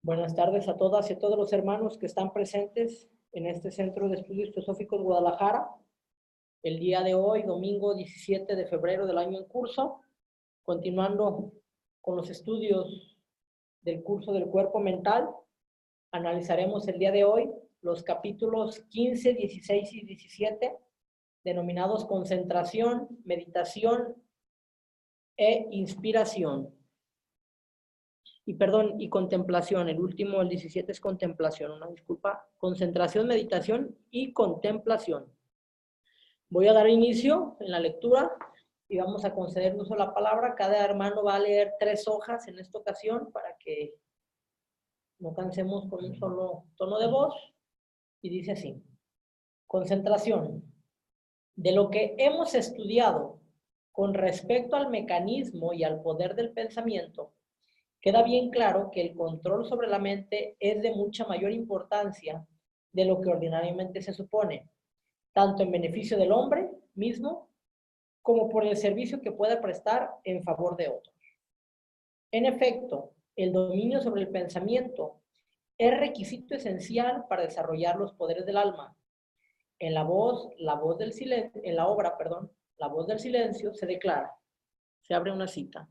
Buenas tardes a todas y a todos los hermanos que están presentes en este Centro de Estudios Teosóficos Guadalajara. El día de hoy, domingo 17 de febrero del año en curso, continuando con los estudios del curso del cuerpo mental, analizaremos el día de hoy los capítulos 15, 16 y 17, denominados concentración, meditación e inspiración. Y contemplación. El último, el 17, es contemplación. Una disculpa. Concentración, meditación y contemplación. Voy a dar inicio en la lectura y vamos a conceder un uso de la palabra. Cada hermano va a leer 3 hojas en esta ocasión para que no cansemos con un solo tono de voz. Y dice así: concentración. De lo que hemos estudiado con respecto al mecanismo y al poder del pensamiento, queda bien claro que el control sobre la mente es de mucha mayor importancia de lo que ordinariamente se supone, tanto en beneficio del hombre mismo como por el servicio que pueda prestar en favor de otros. En efecto, el dominio sobre el pensamiento es requisito esencial para desarrollar los poderes del alma. En la voz del silencio, en la obra, La voz del silencio, se declara, se abre una cita,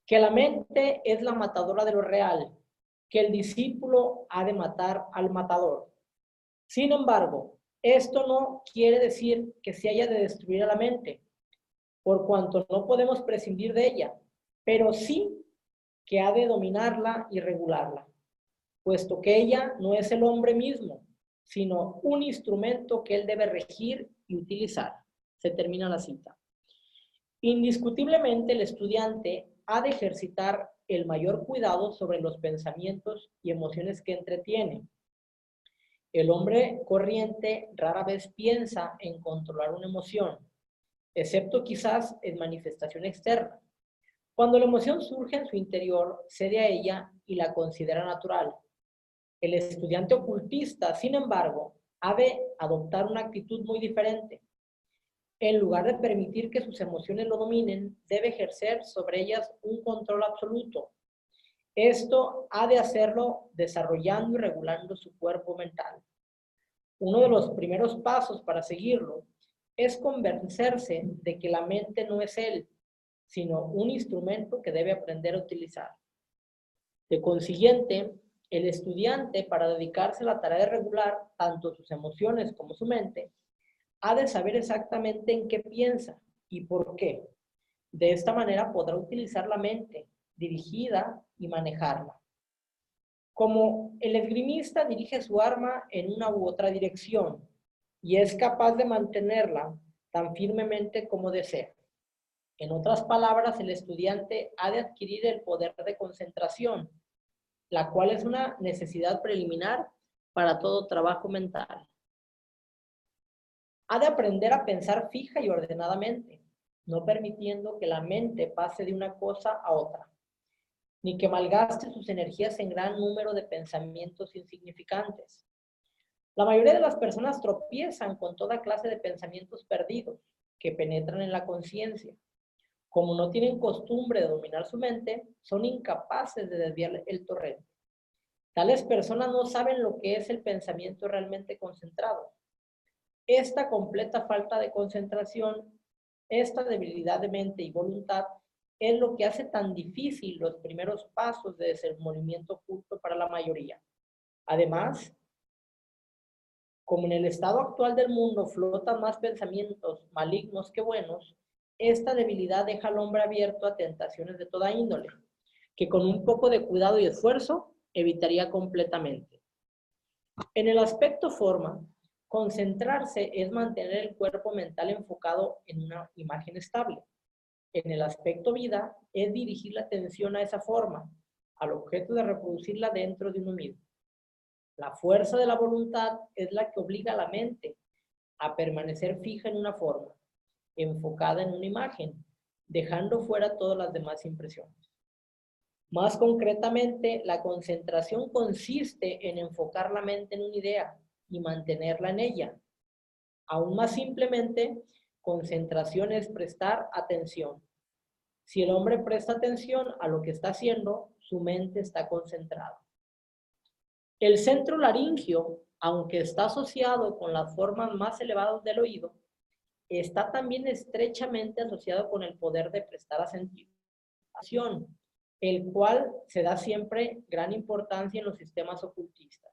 que la mente es la matadora de lo real, que el discípulo ha de matar al matador. Sin embargo, esto no quiere decir que se haya de destruir a la mente, por cuanto no podemos prescindir de ella, pero sí que ha de dominarla y regularla, puesto que ella no es el hombre mismo, sino un instrumento que él debe regir y utilizar. Se termina la cita. Indiscutiblemente, el estudiante ha de ejercitar el mayor cuidado sobre los pensamientos y emociones que entretiene. El hombre corriente rara vez piensa en controlar una emoción, excepto quizás en manifestación externa. Cuando la emoción surge en su interior, cede a ella y la considera natural. El estudiante ocultista, sin embargo, ha de adoptar una actitud muy diferente. En lugar de permitir que sus emociones lo dominen, debe ejercer sobre ellas un control absoluto. Esto ha de hacerlo desarrollando y regulando su cuerpo mental. Uno de los primeros pasos para seguirlo es convencerse de que la mente no es él, sino un instrumento que debe aprender a utilizar. De consiguiente, el estudiante, para dedicarse a la tarea de regular tanto sus emociones como su mente, ha de saber exactamente en qué piensa y por qué. De esta manera podrá utilizar la mente dirigida y manejarla. Como el esgrimista dirige su arma en una u otra dirección y es capaz de mantenerla tan firmemente como desea. En otras palabras, el estudiante ha de adquirir el poder de concentración, la cual es una necesidad preliminar para todo trabajo mental. Ha de aprender a pensar fija y ordenadamente, no permitiendo que la mente pase de una cosa a otra, ni que malgaste sus energías en gran número de pensamientos insignificantes. La mayoría de las personas tropiezan con toda clase de pensamientos perdidos que penetran en la conciencia. Como no tienen costumbre de dominar su mente, son incapaces de desviar el torrente. Tales personas no saben lo que es el pensamiento realmente concentrado. Esta completa falta de concentración, esta debilidad de mente y voluntad, es lo que hace tan difícil los primeros pasos de desenvolvimiento oculto para la mayoría. Además, como en el estado actual del mundo flotan más pensamientos malignos que buenos, esta debilidad deja al hombre abierto a tentaciones de toda índole, que con un poco de cuidado y esfuerzo evitaría completamente. En el aspecto forma, concentrarse es mantener el cuerpo mental enfocado en una imagen estable. En el aspecto vida, es dirigir la atención a esa forma, al objeto de reproducirla dentro de uno mismo. La fuerza de la voluntad es la que obliga a la mente a permanecer fija en una forma, enfocada en una imagen, dejando fuera todas las demás impresiones. Más concretamente, la concentración consiste en enfocar la mente en una idea y mantenerla en ella. Aún más simplemente, concentración es prestar atención. Si el hombre presta atención a lo que está haciendo, su mente está concentrada. El centro laringio, aunque está asociado con las formas más elevadas del oído, está también estrechamente asociado con el poder de prestar atención, el cual se da siempre gran importancia en los sistemas ocultistas.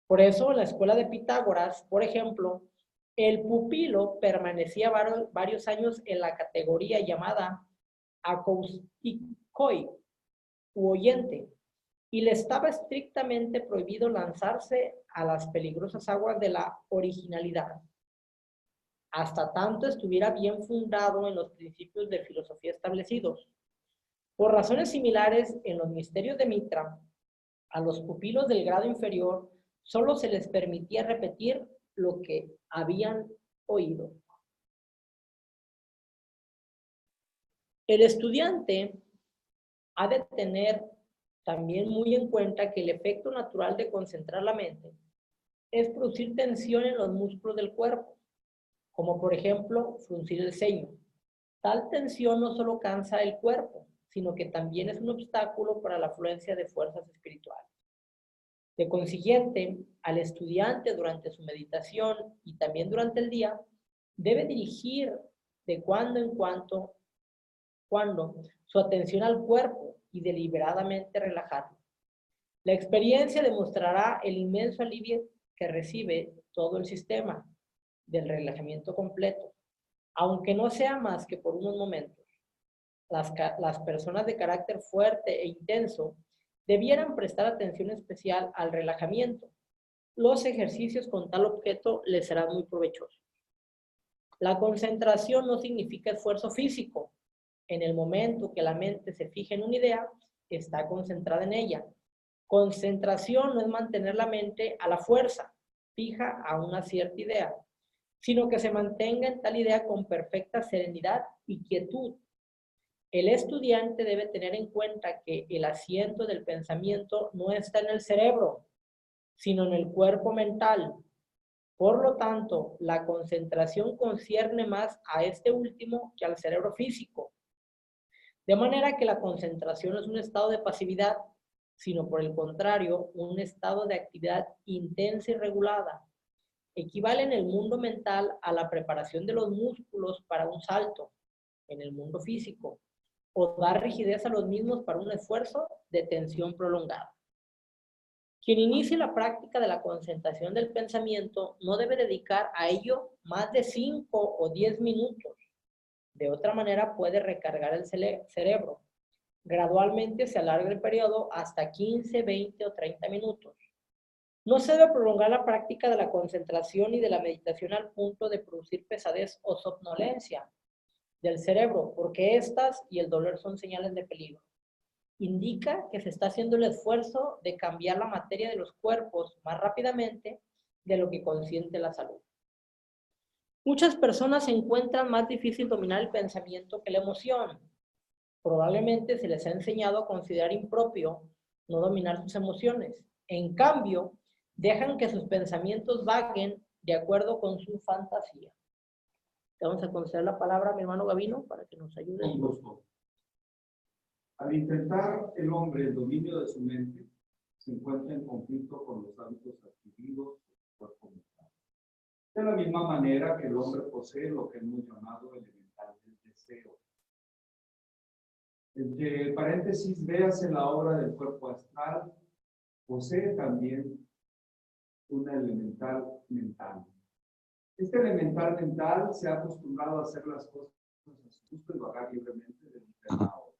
Por eso, en la escuela de Pitágoras, por ejemplo, el pupilo permanecía varios años en la categoría llamada acousticoi, u oyente, y le estaba estrictamente prohibido lanzarse a las peligrosas aguas de la originalidad, hasta tanto estuviera bien fundado en los principios de filosofía establecidos. Por razones similares, en los misterios de Mitra, a los pupilos del grado inferior solo se les permitía repetir lo que habían oído. El estudiante ha de tener también muy en cuenta que el efecto natural de concentrar la mente es producir tensión en los músculos del cuerpo, como por ejemplo fruncir el ceño. Tal tensión no solo cansa el cuerpo, sino que también es un obstáculo para la afluencia de fuerzas espirituales. De consiguiente, al estudiante durante su meditación y también durante el día, debe dirigir de cuando en cuando su atención al cuerpo y deliberadamente relajarlo. La experiencia demostrará el inmenso alivio que recibe todo el sistema del relajamiento completo, aunque no sea más que por unos momentos. Las personas de carácter fuerte e intenso debieran prestar atención especial al relajamiento. Los ejercicios con tal objeto les serán muy provechosos. La concentración no significa esfuerzo físico. En el momento que la mente se fija en una idea, está concentrada en ella. Concentración no es mantener la mente a la fuerza, fija a una cierta idea, sino que se mantenga en tal idea con perfecta serenidad y quietud. El estudiante debe tener en cuenta que el asiento del pensamiento no está en el cerebro, sino en el cuerpo mental. Por lo tanto, la concentración concierne más a este último que al cerebro físico. De manera que la concentración no es un estado de pasividad, sino por el contrario, un estado de actividad intensa y regulada. Equivale en el mundo mental a la preparación de los músculos para un salto en el mundo físico, o dar rigidez a los mismos para un esfuerzo de tensión prolongada. Quien inicie la práctica de la concentración del pensamiento no debe dedicar a ello más de 5 o 10 minutos. De otra manera puede recargar el cerebro. Gradualmente se alarga el periodo hasta 15, 20 o 30 minutos. No se debe prolongar la práctica de la concentración y de la meditación al punto de producir pesadez o somnolencia del cerebro, porque estas y el dolor son señales de peligro. Indica que se está haciendo el esfuerzo de cambiar la materia de los cuerpos más rápidamente de lo que consiente la salud. Muchas personas encuentran más difícil dominar el pensamiento que la emoción. Probablemente se les ha enseñado a considerar impropio no dominar sus emociones. En cambio, dejan que sus pensamientos vaguen de acuerdo con su fantasía. Te vamos a conceder la palabra a mi hermano Gavino para que nos ayude. Con gusto. Al intentar el hombre el dominio de su mente, se encuentra en conflicto con los hábitos adquiridos por su cuerpo mental. De la misma manera que el hombre posee lo que hemos llamado elemental del deseo. Entre paréntesis, véase la obra del cuerpo astral, posee también una elemental mental. Este elemental mental se ha acostumbrado a hacer las cosas a su gusto y vagar libremente de un tema a otro.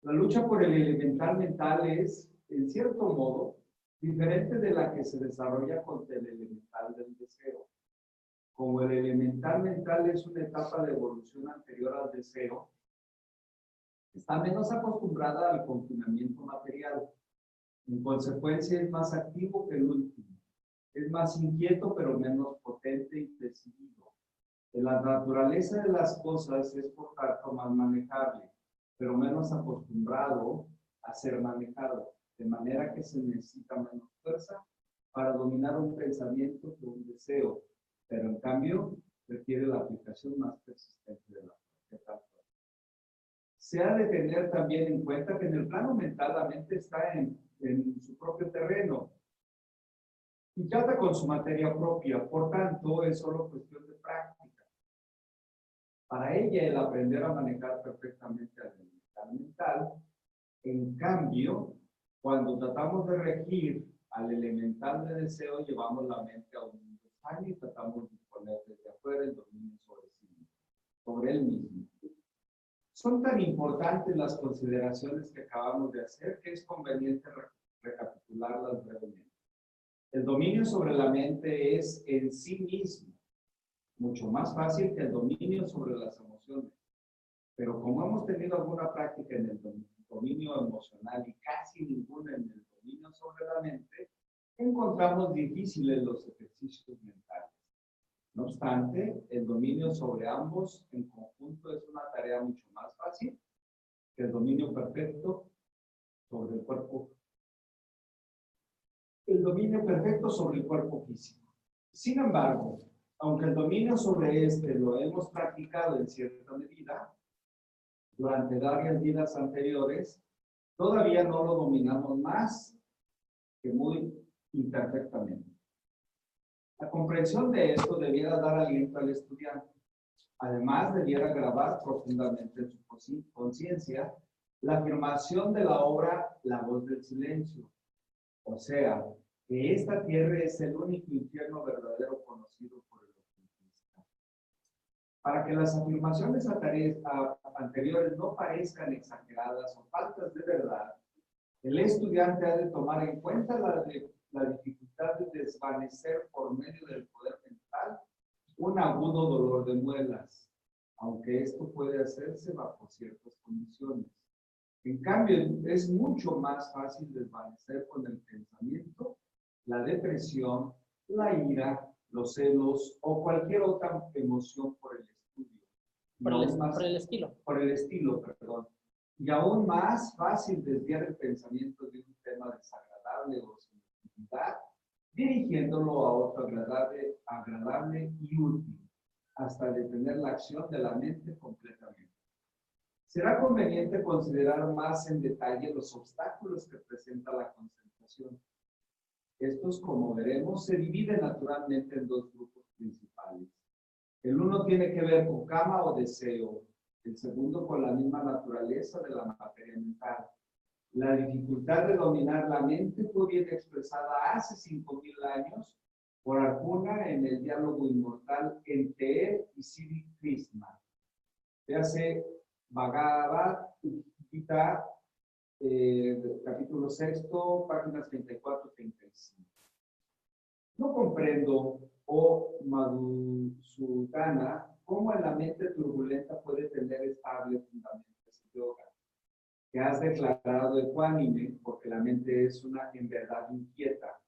La lucha por el elemental mental es, en cierto modo, diferente de la que se desarrolla contra el elemental del deseo. Como el elemental mental es una etapa de evolución anterior al deseo, está menos acostumbrada al confinamiento material. En consecuencia, es más activo que el último. Es más inquieto, pero menos potente y decidido. En la naturaleza de las cosas es, por tanto, más manejable, pero menos acostumbrado a ser manejado, de manera que se necesita menos fuerza para dominar un pensamiento que un deseo, pero en cambio requiere la aplicación más persistente de la fuerza. se ha de tener también en cuenta que en el plano mental la mente está en su propio terreno y trata con su materia propia, por tanto es solo cuestión de práctica. Para ella el aprender a manejar perfectamente al elemental mental, en cambio, cuando tratamos de regir al elemental de deseo, llevamos la mente a un mundo extraño y tratamos de poner desde afuera el dominio sobre él mismo. Son tan importantes las consideraciones que acabamos de hacer que es conveniente recapitularlas brevemente. El dominio sobre la mente es en sí mismo mucho más fácil que el dominio sobre las emociones. Pero como hemos tenido alguna práctica en el dominio emocional y casi ninguna en el dominio sobre la mente, encontramos difíciles los ejercicios mentales. No obstante, el dominio sobre ambos en conjunto es una tarea mucho más fácil que el dominio perfecto sobre el cuerpo. El dominio perfecto sobre el cuerpo físico. Sin embargo, aunque el dominio sobre este lo hemos practicado en cierta medida, durante varias vidas anteriores, todavía no lo dominamos más que muy imperfectamente. La comprensión de esto debiera dar aliento al estudiante. Además, debiera grabar profundamente en su conciencia la afirmación de la obra La voz del silencio. O sea, que esta tierra es el único infierno verdadero conocido por el ocultista. Para que las afirmaciones anteriores no parezcan exageradas o faltas de verdad, el estudiante ha de tomar en cuenta la dificultad de desvanecer por medio del poder mental un agudo dolor de muelas, aunque esto puede hacerse bajo ciertas condiciones. En cambio, es mucho más fácil desvanecer con el pensamiento la depresión, la ira, los celos o cualquier otra emoción por el estudio. Por el estilo, perdón. Y aún más fácil desviar el pensamiento de un tema desagradable o sin utilidad, dirigiéndolo a otro agradable y útil, hasta detener la acción de la mente completamente. Será conveniente considerar más en detalle los obstáculos que presenta la concentración. Estos, como veremos, se dividen naturalmente en dos grupos principales. El uno tiene que ver con kama o deseo, el segundo con la misma naturaleza de la materia mental. La dificultad de dominar la mente fue bien expresada hace 5,000 años por Arjuna en el diálogo inmortal entre él y Sri Krishna. Véase Bhagavad Gita, capítulo 6, páginas 34-35. No comprendo, oh Madhusudana, cómo en la mente turbulenta puede tener estable fundamentos de yoga, que has declarado ecuánime, porque la mente es en verdad inquieta.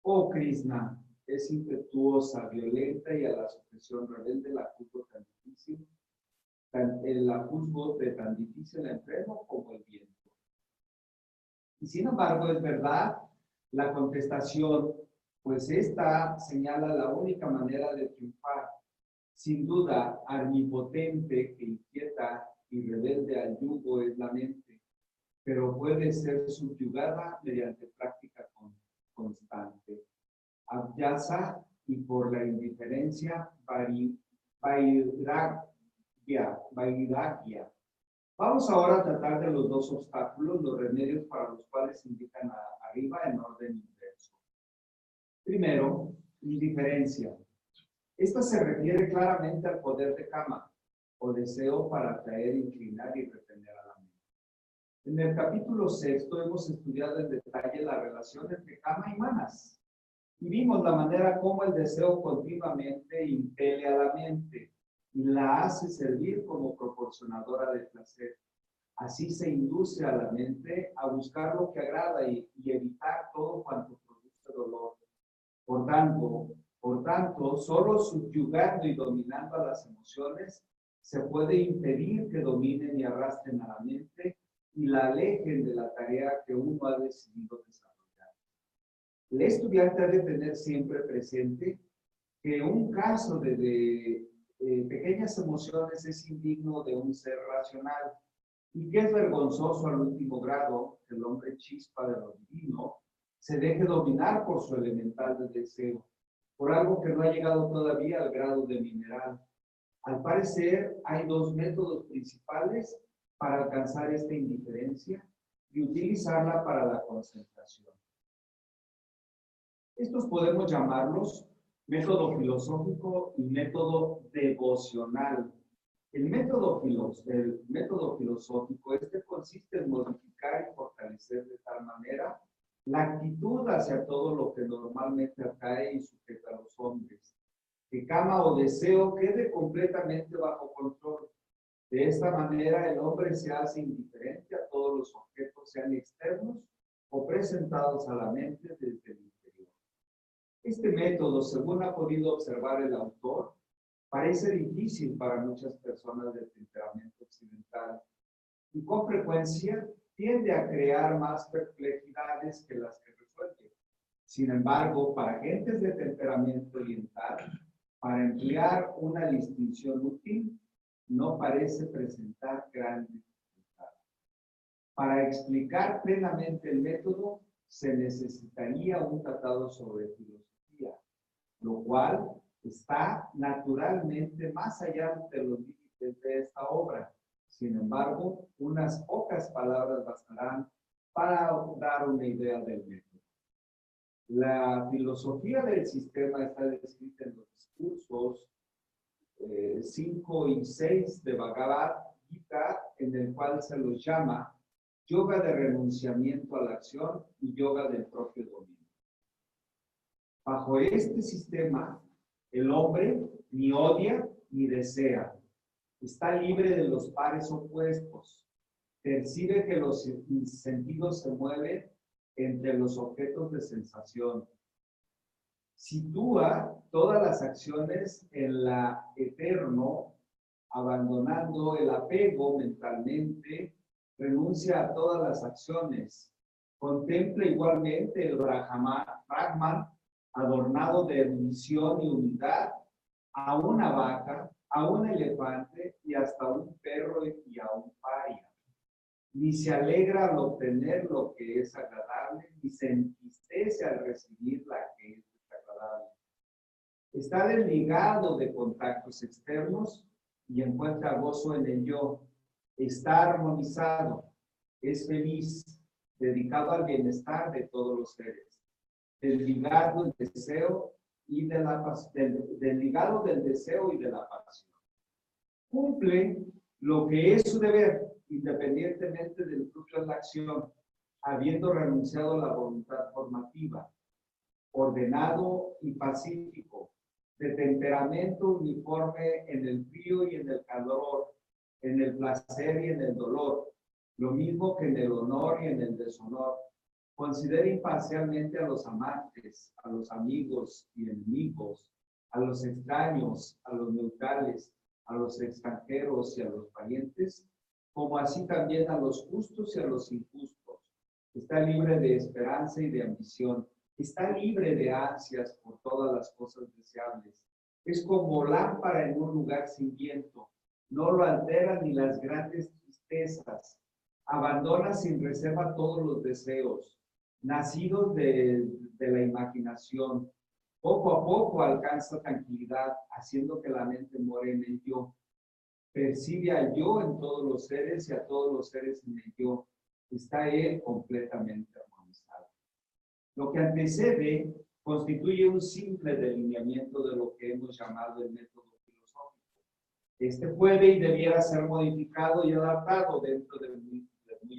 Oh Krishna, es impetuosa, violenta y a la supresión rebelde la juzgo tan difícil. La juzgo de tan difícil empleo como el viento. Y sin embargo, es verdad la contestación, pues esta señala la única manera de triunfar. Sin duda, omnipotente que inquieta y rebelde al yugo es la mente, pero puede ser subyugada mediante práctica constante. Abhyasa y por la indiferencia vairagya. Vamos ahora a tratar de los dos obstáculos, los remedios para los cuales se indican arriba en orden inverso. Primero, indiferencia. Esta se refiere claramente al poder de kama, o deseo para atraer, inclinar y retener a la mente. En el capítulo 6 hemos estudiado en detalle la relación entre kama y manas. Y vimos la manera como el deseo continuamente impele a la mente y la hace servir como proporcionadora de placer. Así se induce a la mente a buscar lo que agrada y evitar todo cuanto produce dolor. Por tanto, solo subyugando y dominando a las emociones se puede impedir que dominen y arrastren a la mente y la alejen de la tarea que uno ha decidido desarrollar. El estudiante ha de tener siempre presente que un caso de pequeñas emociones es indigno de un ser racional, y que es vergonzoso al último grado que el hombre chispa de lo divino se deje dominar por su elemental de deseo, por algo que no ha llegado todavía al grado de mineral. Al parecer, hay dos métodos principales para alcanzar esta indiferencia y utilizarla para la concentración. Estos podemos llamarlos método filosófico y método devocional. El método filosófico, consiste en modificar y fortalecer de tal manera la actitud hacia todo lo que normalmente atrae y sujeta a los hombres. Que kama o deseo quede completamente bajo control. De esta manera el hombre se hace indiferente a todos los objetos, sean externos o presentados a la mente desde el interior. Este método, según ha podido observar el autor, parece difícil para muchas personas de temperamento occidental y con frecuencia tiende a crear más perplejidades que las que resuelve. Sin embargo, para gentes de temperamento oriental, para emplear una distinción útil, no parece presentar gran dificultad. Para explicar plenamente el método, se necesitaría un tratado sobre filosofía, lo cual está naturalmente más allá de los límites de esta obra. Sin embargo, unas pocas palabras bastarán para dar una idea del método. La filosofía del sistema está descrita en los discursos 5 y 6 de Bhagavad Gita, en el cual se los llama yoga de renunciamiento a la acción y yoga del propio dominio. Bajo este sistema, el hombre ni odia ni desea. Está libre de los pares opuestos. Percibe que los sentidos se mueven entre los objetos de sensación. Sitúa todas las acciones en la eterno, abandonando el apego mentalmente, renuncia a todas las acciones. Contempla igualmente el Brahman, adornado de erudición y humildad, a una vaca, a un elefante y hasta un perro y a un paria. Ni se alegra al obtener lo que es agradable, ni se entristece al recibir la que es desagradable. Está desligado de contactos externos y encuentra gozo en el yo. Está armonizado, es feliz, dedicado al bienestar de todos los seres. Desligado del deseo y de desligado del deseo y de la pasión. Cumple lo que es su deber, independientemente del fruto de la acción, habiendo renunciado a la voluntad formativa, ordenado y pacífico, de temperamento uniforme en el frío y en el calor, en el placer y en el dolor, lo mismo que en el honor y en el deshonor. Considera imparcialmente a los amantes, a los amigos y enemigos, a los extraños, a los neutrales, a los extranjeros y a los parientes, como así también a los justos y a los injustos. Está libre de esperanza y de ambición. Está libre de ansias por todas las cosas deseables. Es como lámpara en un lugar sin viento. No lo alteran ni las grandes tristezas. Abandona sin reserva todos los deseos, nacidos de la imaginación. Poco a poco alcanza tranquilidad, haciendo que la mente more en el yo. Percibe al yo en todos los seres y a todos los seres en el yo. Está él completamente armonizado. Lo que antecede constituye un simple delineamiento de lo que hemos llamado el método filosófico. Este puede y debiera ser modificado y adaptado dentro de muy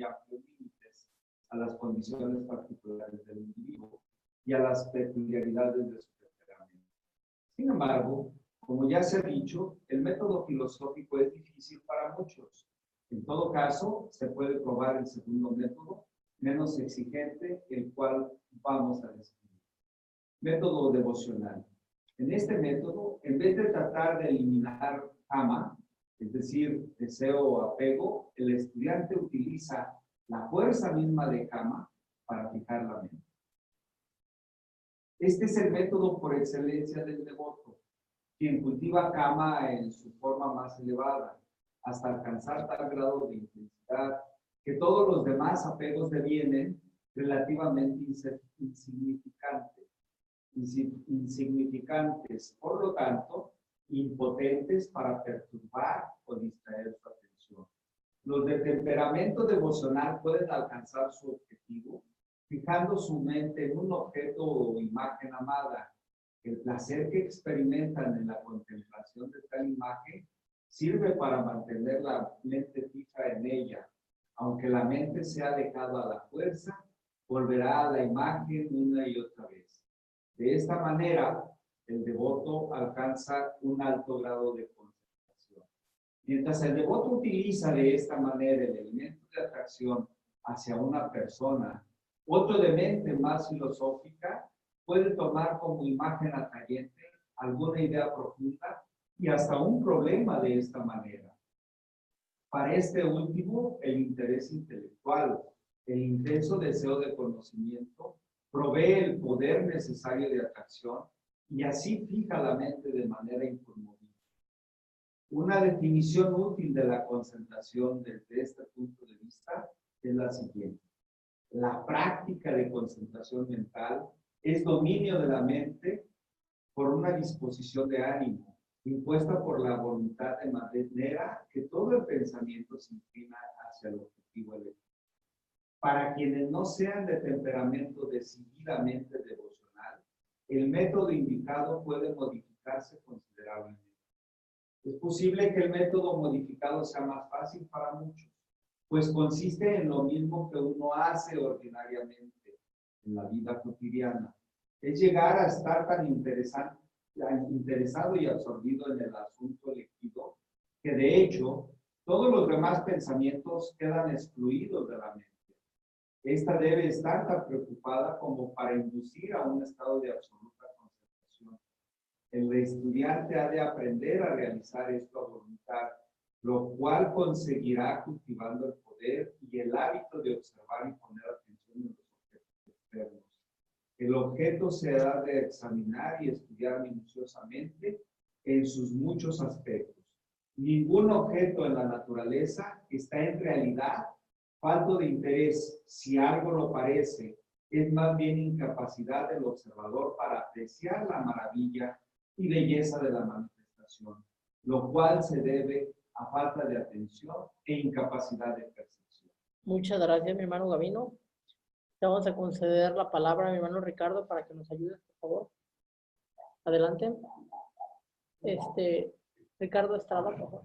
amplios límites a las condiciones particulares del individuo y a las peculiaridades de su temperamento. Sin embargo, como ya se ha dicho, el método filosófico es difícil para muchos. En todo caso, se puede probar el segundo método, menos exigente, el cual vamos a describir. Método devocional. En este método, en vez de tratar de eliminar kama, es decir, deseo o apego, el estudiante utiliza la fuerza misma de kama para fijar la mente. Este es el método por excelencia del devoto, quien cultiva kama en su forma más elevada, hasta alcanzar tal grado de intensidad identidad, que todos los demás apegos devienen relativamente insignificantes, por lo tanto, impotentes para perturbar o distraer su atención. Los de temperamento devocional pueden alcanzar su objetivo fijando su mente en un objeto o imagen amada. El placer que experimentan en la contemplación de tal imagen sirve para mantener la mente fija en ella. Aunque la mente sea dejada a la fuerza, volverá a la imagen una y otra vez. De esta manera, el devoto alcanza un alto grado de concentración. Mientras el devoto utiliza de esta manera el elemento de atracción hacia una persona, otro de mente más filosófica puede tomar como imagen atrayente alguna idea profunda y hasta un problema de esta manera. Para este último, el interés intelectual, el intenso deseo de conocimiento, provee el poder necesario de atracción y así fija la mente de manera inconmovible. Una definición útil de la concentración desde este punto de vista es la siguiente. La práctica de concentración mental es dominio de la mente por una disposición de ánimo, impuesta por la voluntad de manera que todo el pensamiento se inclina hacia el objetivo elegido. Para quienes no sean de temperamento decididamente devocional, el método indicado puede modificarse considerablemente. Es posible que el método modificado sea más fácil para muchos, pues consiste en lo mismo que uno hace ordinariamente en la vida cotidiana. Es llegar a estar tan interesado y absorbido en el asunto elegido, que de hecho todos los demás pensamientos quedan excluidos de la mente. Esta debe estar tan preocupada como para inducir a un estado de absoluta concentración. El estudiante ha de aprender a realizar esto a voluntad, lo cual conseguirá cultivando el poder y el hábito de observar y poner atención en los objetos externos. El objeto se ha de examinar y estudiar minuciosamente en sus muchos aspectos. Ningún objeto en la naturaleza está en realidad falto de interés. Si algo lo parece, es más bien incapacidad del observador para apreciar la maravilla y belleza de la manifestación, lo cual se debe a falta de atención e incapacidad de percepción. Muchas gracias, mi hermano Gavino. Te vamos a conceder la palabra a mi hermano Ricardo para que nos ayude, por favor. Adelante. Ricardo Estrada, por favor.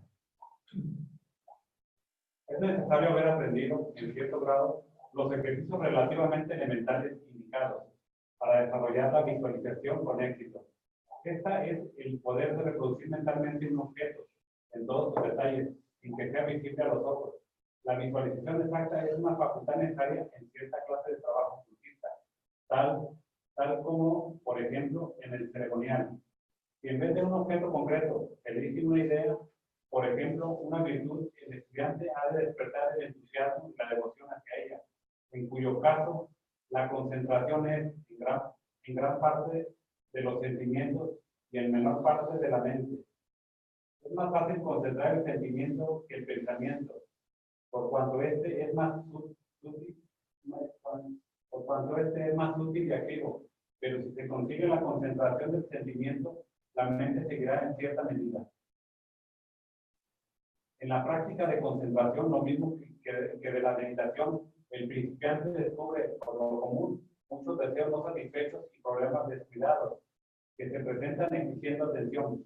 Es necesario haber aprendido, en cierto grado, los ejercicios relativamente elementales indicados para desarrollar la visualización con éxito. Esta es el poder de reproducir mentalmente un objeto en todos sus detalles, sin que sea visible a los ojos. La visualización exacta es una facultad necesaria en cierta clase de trabajo ocultista, tal como, por ejemplo, en el ceremonial. Si en vez de un objeto concreto se elige una idea, por ejemplo, una virtud, el estudiante ha de despertar el entusiasmo y la devoción hacia ella, en cuyo caso la concentración es en gran parte de los sentimientos y en menor parte de la mente. Es más fácil concentrar el sentimiento que el pensamiento, por cuanto este es más útil y activo, pero si se consigue la concentración del sentimiento, la mente seguirá en cierta medida. En la práctica de concentración, lo mismo que de la meditación, el principiante descubre, por lo común, muchos deseos no satisfechos y problemas descuidados que se presentan exigiendo atención.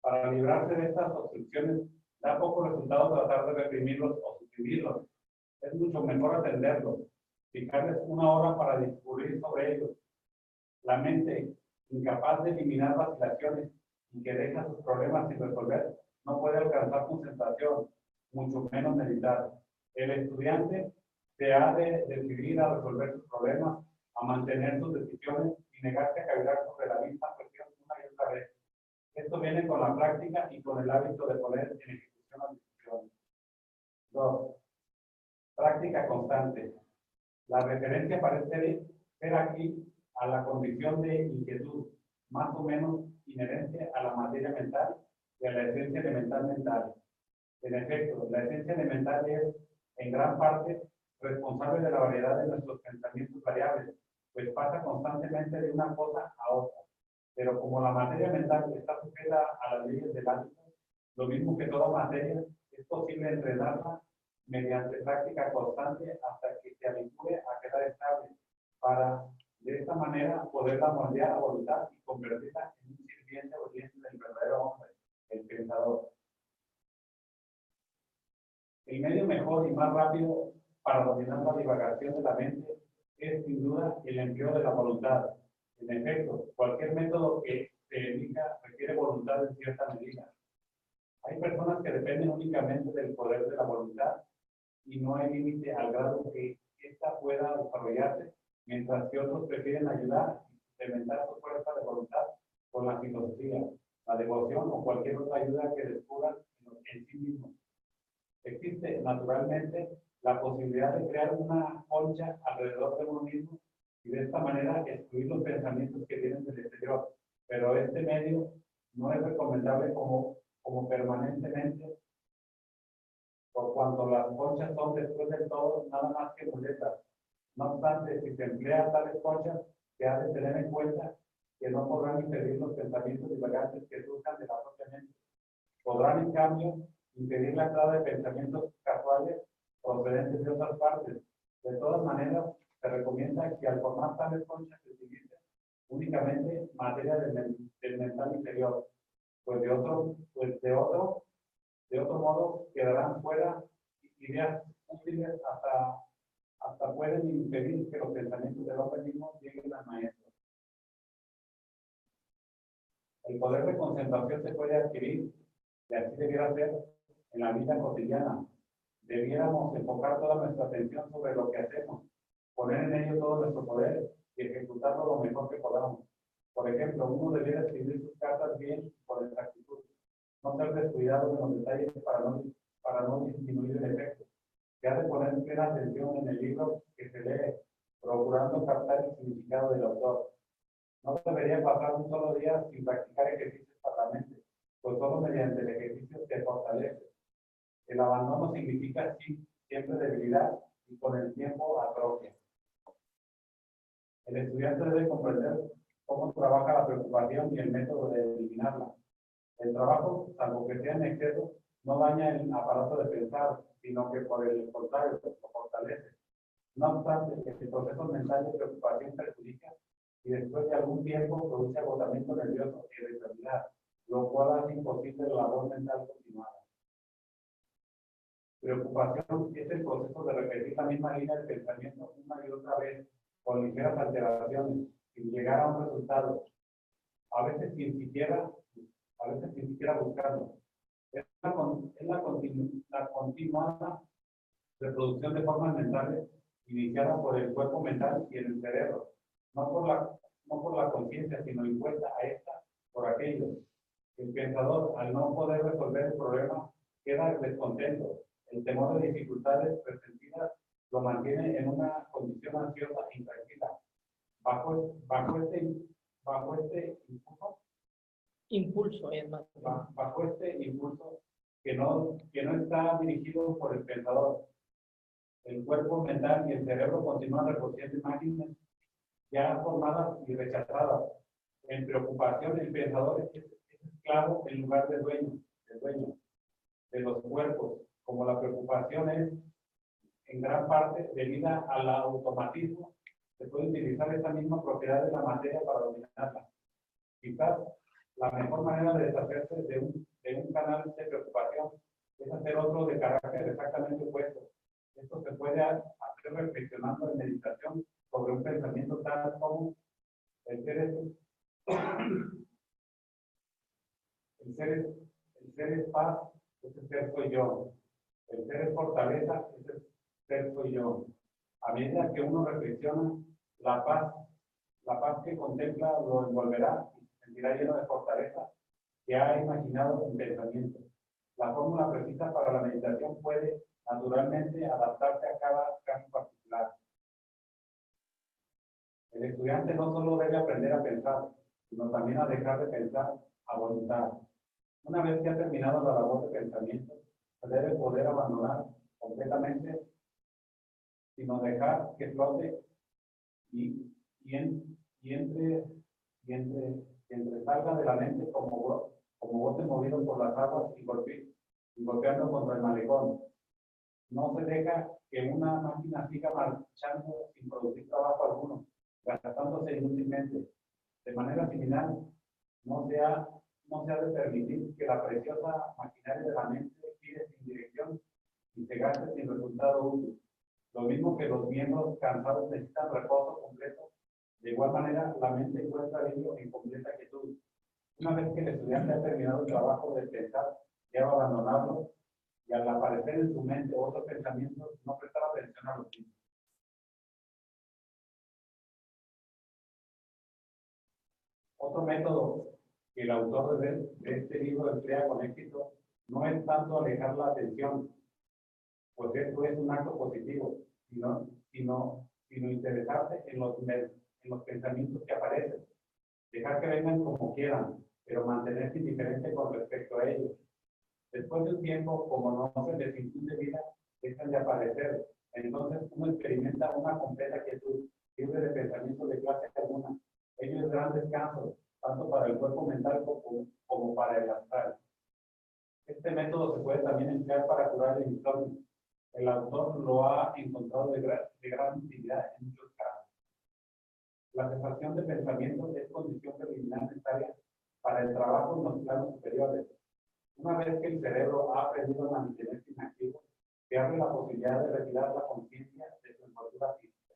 Para librarse de estas obstrucciones, da poco resultado tratar de reprimirlos o suprimirlos. Es mucho mejor atenderlos, fijarles una hora para discurrir sobre ellos. La mente, incapaz de eliminar vacilaciones y que deja sus problemas sin resolver, no puede alcanzar concentración, mucho menos meditar. El estudiante se ha de decidir a resolver sus problemas, a mantener sus decisiones y negarse a cavilar sobre la misma cuestión una y otra vez. Esto viene con la práctica y con el hábito de poner en ejecución las decisiones. 2. Práctica constante. La referencia parece ser aquí a la condición de inquietud, más o menos inherente a la materia mental y a la esencia elemental mental. En efecto, la esencia elemental es en gran parte responsable de la variedad de nuestros pensamientos variables, pues pasa constantemente de una cosa a otra. Pero como la materia mental está sujeta a las leyes del hábito, lo mismo que toda materia, es posible entrenarla mediante práctica constante hasta que se habitúe a quedar estable, para de esta manera poderla moldear a voluntad y convertirla en un sirviente obediente del verdadero hombre, el pensador. El medio mejor y más rápido para dominar la divagación de la mente es sin duda el empleo de la voluntad. En efecto, cualquier método que se elija requiere voluntad en cierta medida. Hay personas que dependen únicamente del poder de la voluntad y no hay límite al grado que ésta pueda desarrollarse, mientras que otros prefieren ayudar y implementar su fuerza de voluntad con la filosofía, la devoción o cualquier otra ayuda que descubran en sí mismos. Existe, naturalmente, la posibilidad de crear una concha alrededor de uno mismo y de esta manera excluir los pensamientos que vienen del exterior, pero este medio no es recomendable como permanentemente, por cuanto las conchas son después de todo nada más que muletas. No obstante, si se emplea tales conchas, se ha de tener en cuenta que no podrán impedir los pensamientos divagantes que surjan de la propia mente. Podrán, en cambio, impedir la entrada de pensamientos casuales procedentes de otras partes. De todas maneras, se recomienda que al formar tales conchas se utilice únicamente materia del mental inferior, pues de otro modo quedarán fuera ideas útiles hasta pueden impedir que los pensamientos del hombre mismo lleguen al maestro. El poder de concentración se puede adquirir, y así debiera ser en la vida cotidiana. Debiéramos enfocar toda nuestra atención sobre lo que hacemos, poner en ello todo nuestro poder y ejecutarlo lo mejor que podamos. Por ejemplo, uno debiera escribir sus cartas bien y con exactitud, no ser descuidado en los detalles para no disminuir el efecto. Se ha de poner plena atención en el libro que se lee, procurando captar el significado del autor. No debería pasar un solo día sin practicar ejercicios para la mente, pues solo mediante el ejercicio se fortalece. El abandono significa siempre debilidad y con el tiempo atrofia. El estudiante debe comprender cómo trabaja la preocupación y el método de eliminarla. El trabajo, salvo que sea en exceso, no daña el aparato de pensar, sino que por el contrario lo fortalece. No obstante, el proceso mental de preocupación perjudica y después de algún tiempo produce agotamiento nervioso y irritabilidad, lo cual hace imposible la labor mental continuada. Preocupación es el proceso de repetir la misma línea de pensamiento una y otra vez, con ligeras alteraciones, sin llegar a un resultado, a veces sin siquiera buscarlo. Es la continuada reproducción de formas mentales iniciada por el cuerpo mental y el cerebro, no por la conciencia, sino impuesta a esta por aquello. El pensador, al no poder resolver el problema, queda descontento. El temor de dificultades presentidas lo mantiene en una condición ansiosa e intranquila. Bajo este impulso que no está dirigido por el pensador, el cuerpo mental y el cerebro continúan reproduciendo imágenes ya formadas y rechazadas. En preocupación, el pensador es esclavo en lugar de dueño de los cuerpos. Como la preocupación es en gran parte debida al automatismo, se puede utilizar esta misma propiedad de la materia para dominarla. Quizás la mejor manera de deshacerse de un canal de preocupación es hacer otro de carácter exactamente opuesto. Esto se puede hacer reflexionando en meditación sobre un pensamiento tal como el ser es paz, ese ser soy yo. El ser es fortaleza, ese ser soy yo. A medida que uno reflexiona, la paz que contempla lo envolverá y se sentirá lleno de fortaleza que ha imaginado en pensamiento. La fórmula precisa para la meditación puede naturalmente adaptarse a cada caso particular. El estudiante no solo debe aprender a pensar, sino también a dejar de pensar a voluntad. Una vez que ha terminado la labor de pensamiento, se debe poder abandonar completamente sino dejar que flote y entre salga de la mente como bote movido por las aguas y golpeando contra el malecón. No se deja que una máquina siga marchando sin producir trabajo alguno, gastándose inútilmente. De manera similar, no se ha de permitir que la preciosa maquinaria de la mente gire sin dirección y se gaste sin resultado útil. Lo mismo que los miembros cansados necesitan reposo completo, de igual manera la mente encuentra ello en completa quietud. Una vez que el estudiante ha terminado el trabajo de pensar, debe abandonarlo y al aparecer en su mente otros pensamientos, no prestar atención a los mismos. Otro método que el autor de este libro emplea con éxito no es tanto alejar la atención, pues esto es un acto positivo, sino interesarse en los pensamientos que aparecen, dejar que vengan como quieran, pero mantenerse indiferente con respecto a ellos. Después de un tiempo, como no se les infunde vida, dejan de aparecer. Entonces uno experimenta una completa quietud, libre de pensamientos de clase alguna. Ello es gran descanso, tanto para el cuerpo mental como para el astral. Este método se puede también emplear para curar el insomnio. El autor lo ha encontrado de gran utilidad en muchos casos. La cesación de pensamientos es condición preliminar necesaria para el trabajo en los planos superiores. Una vez que el cerebro ha aprendido a mantenerse inactivo, se abre la posibilidad de retirar la conciencia de su envoltura física.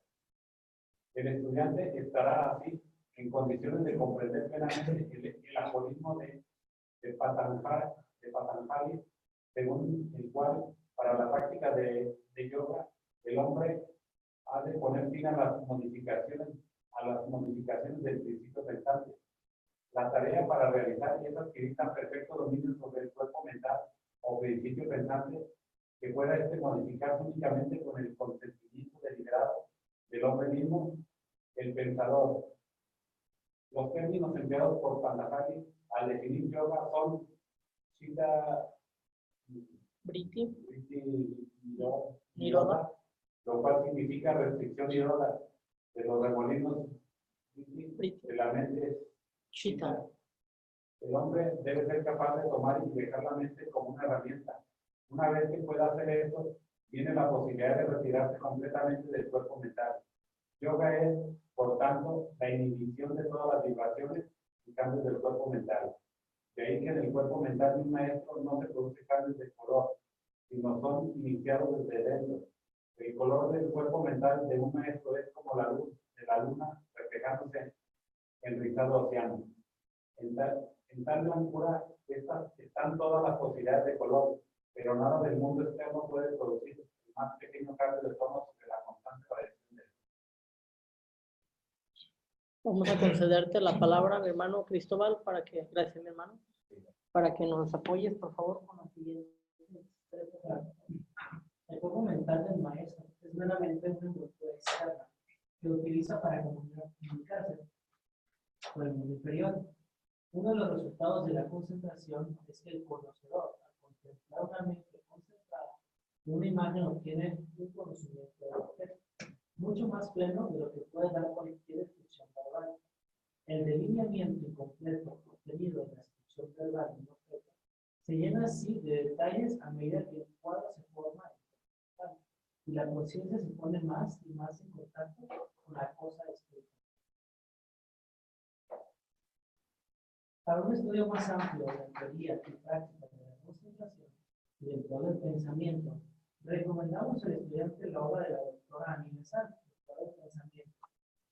El estudiante estará así en condiciones de comprender plenamente el aforismo de Patanjali, según el cual, para la práctica de yoga, el hombre ha de poner fin a las modificaciones del principio pensante. La tarea para realizar es adquirir tan perfecto dominio sobre el cuerpo mental o principio pensante que pueda modificarse únicamente con el consentimiento deliberado del hombre mismo, el pensador. Los términos empleados por Patanjali al definir yoga son Chitta Vritti, Nirodha, lo cual significa restricción nirodha de los remolinos de la mente. Chitta. El hombre debe ser capaz de tomar y dejar la mente como una herramienta. Una vez que pueda hacer esto, viene la posibilidad de retirarse completamente del cuerpo mental. Yoga es, por tanto, la inhibición de todas las vibraciones y cambios del cuerpo mental. De ahí que en el cuerpo mental de un maestro no se produce cambios de color, sino son iniciados desde dentro. El color del cuerpo mental de un maestro es como la luz de la luna reflejándose en el rizado océano. En tal blancura están todas las posibilidades de color, pero nada del mundo externo puede producir el más pequeño cambio de tono sobre la constante variación del. Vamos a concederte la palabra, mi hermano Cristóbal, gracias, mi hermano, para que nos apoyes, por favor, con la siguiente. El cuerpo mental del maestro es meramente una estructura externa que utiliza para comunicarse con el mundo inferior. Uno de los resultados de la concentración es que el conocedor, al contemplar una mente concentrada, una imagen obtiene un conocimiento del objeto, mucho más pleno de lo que puede dar cualquier descripción verbal. El delineamiento incompleto obtenido en la descripción verbal de un objeto se llena así de detalles a medida que el cuadro se forma y la conciencia se pone más y más en contacto con la cosa escrita. Para un estudio más amplio de la teoría y práctica de la concentración y del poder del pensamiento, recomendamos al estudiante la obra de la doctora Annie Besant, doctora del pensamiento,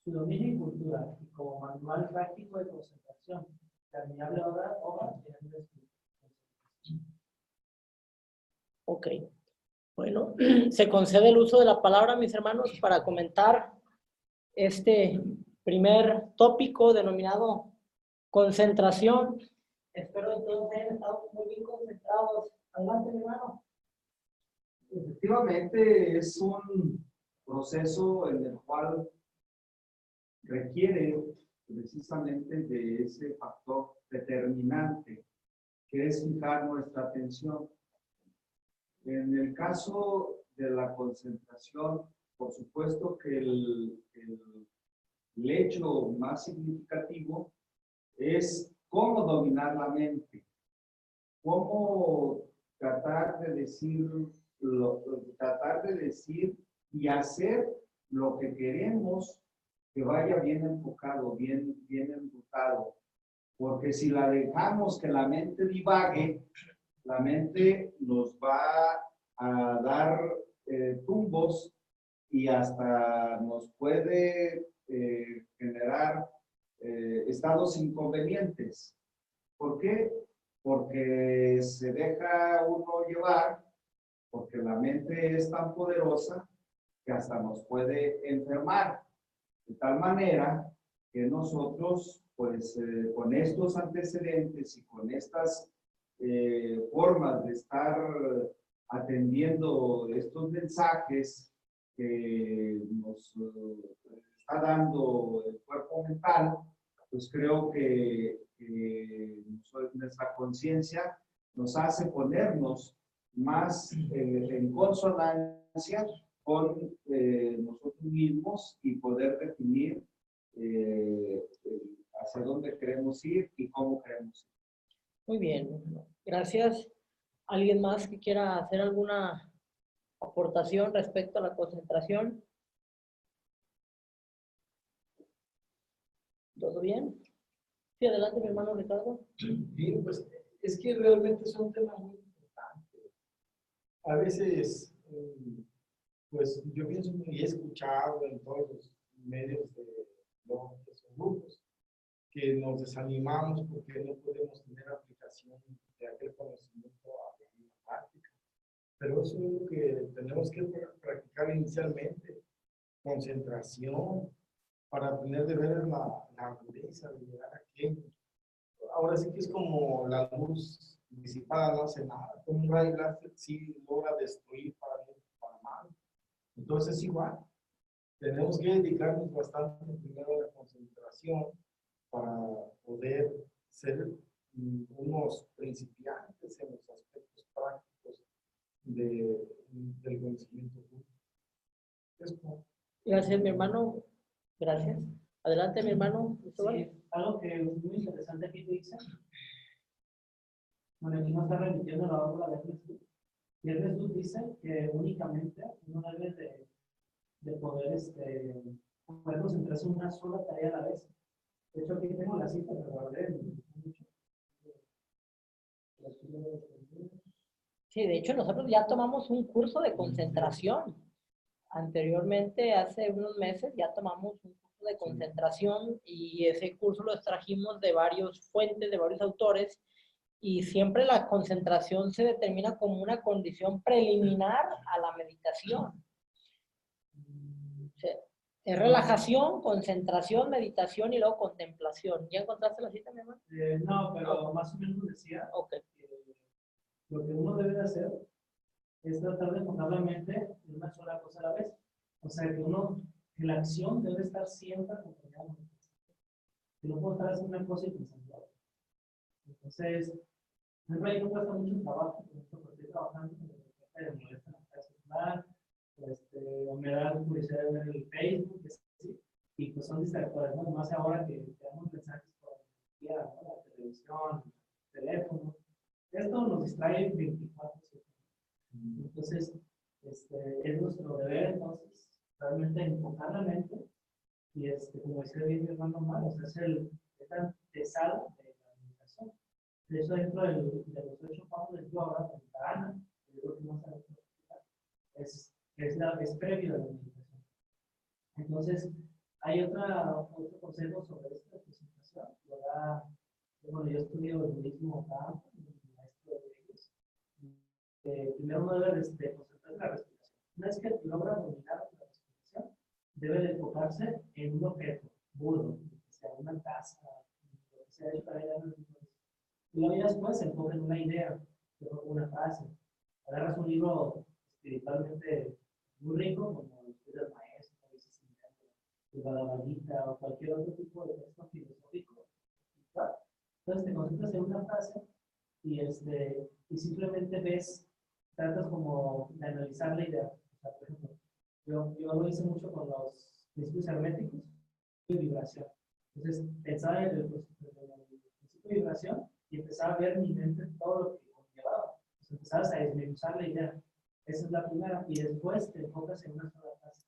su dominio y cultura, y como manual práctico de concentración, la admirable obra de Andrés. Ok. Bueno, se concede el uso de la palabra, mis hermanos, para comentar este primer tópico denominado concentración. Espero entonces hayan estado muy bien concentrados. Adelante, mi hermano. Efectivamente, es un proceso en el cual requiere precisamente de ese factor determinante, que es fijar nuestra atención. En el caso de la concentración, por supuesto que el hecho más significativo es cómo dominar la mente, cómo tratar de decir, y hacer lo que queremos que vaya bien enfocado, bien enrutado. Porque si la dejamos que la mente divague, la mente nos va a dar tumbos y hasta nos puede generar estados inconvenientes. ¿Por qué? Porque se deja uno llevar, porque la mente es tan poderosa que hasta nos puede enfermar. De tal manera que nosotros, pues, con estos antecedentes y con estas formas de estar atendiendo estos mensajes que nos está dando el cuerpo mental, pues creo que nuestra conciencia nos hace ponernos más en consonancia con nosotros mismos y poder definir hacia dónde queremos ir y cómo queremos ir. Muy bien, gracias. ¿Alguien más que quiera hacer alguna aportación respecto a la concentración? ¿Todo bien? Sí, adelante, mi hermano Ricardo. Bien, pues es que realmente es un tema muy importante. A veces, pues yo pienso y he escuchado en todos los medios de los grupos que nos desanimamos porque no podemos tener aplicación de aquel conocimiento a la práctica. Pero eso es lo que tenemos que practicar inicialmente, concentración, para tener de ver la agudeza de llegar a aquello. Ahora sí que es como la luz disipada no hace nada, como un rayo láser sí logra destruir para bien o para mal. Entonces igual, tenemos que dedicarnos bastante primero a la concentración para poder ser unos principiantes en los aspectos prácticos del conocimiento público. Gracias, mi hermano. Gracias. Adelante, mi hermano. Sí, algo que es muy interesante aquí dice, bueno, aquí nos está remitiendo la obra de Jesús. Y Jesús dice que únicamente uno debe de poder concentrarse en una sola tarea a la vez. De hecho, aquí tengo la cita, me guardé mucho. Sí, de hecho, nosotros ya tomamos un curso de concentración. Anteriormente, hace unos meses, ya tomamos un curso de concentración y ese curso lo extrajimos de varias fuentes, de varios autores, y siempre la concentración se determina como una condición preliminar a la meditación. O sea, es relajación, concentración, meditación y luego contemplación. ¿Ya encontraste la cita, mi hermano? No, pero más o menos decía Ok. que lo que uno debe de hacer es tratar de enfocar la mente en una sola cosa a la vez. O sea, que la acción debe estar siempre acompañada. Que no puedo estar haciendo una cosa y pensando otra. Entonces, a mí me cuesta mucho trabajo, porque estoy trabajando, me molesta la casa celular, o me da curiosidad ver el Facebook, ¿sí? Y pues son distractores, ¿no? Más ahora que tenemos mensajes por la televisión, el teléfono. Esto nos distrae 24/7. Entonces, es nuestro deber, entonces, realmente enfocar la mente y, como decía bien mi hermano Omar, es la antesala de la meditación. De eso, dentro de los 8 pasos del yoga, el dharana, lo que más es previo a la meditación. Entonces, hay otro consejo sobre esta presentación. Bueno, yo estudio el budismo acá, maestro de ellos. Primero uno debe concentrarse en la respiración. Una vez que logra dominar la respiración, debe de enfocarse en un objeto, burdo, que sea una taza, lo que sea hecho para ir a los. Y luego ya después se enfoca en una idea, una frase. Agarras un libro espiritualmente muy rico, como los libros maestros, el Bhagavad Gita o cualquier otro tipo de texto filosófico. Entonces te concentras en una frase y simplemente tratas como de analizar la idea. O sea, por ejemplo, Yo lo hice mucho con los principios herméticos y vibración. Entonces, pensaba en el principio de vibración y empezaba a ver en mi mente todo lo que conllevaba. Entonces, empezabas a desmenuzar la idea. Esa es la primera. Y después te enfocas en una sola fase.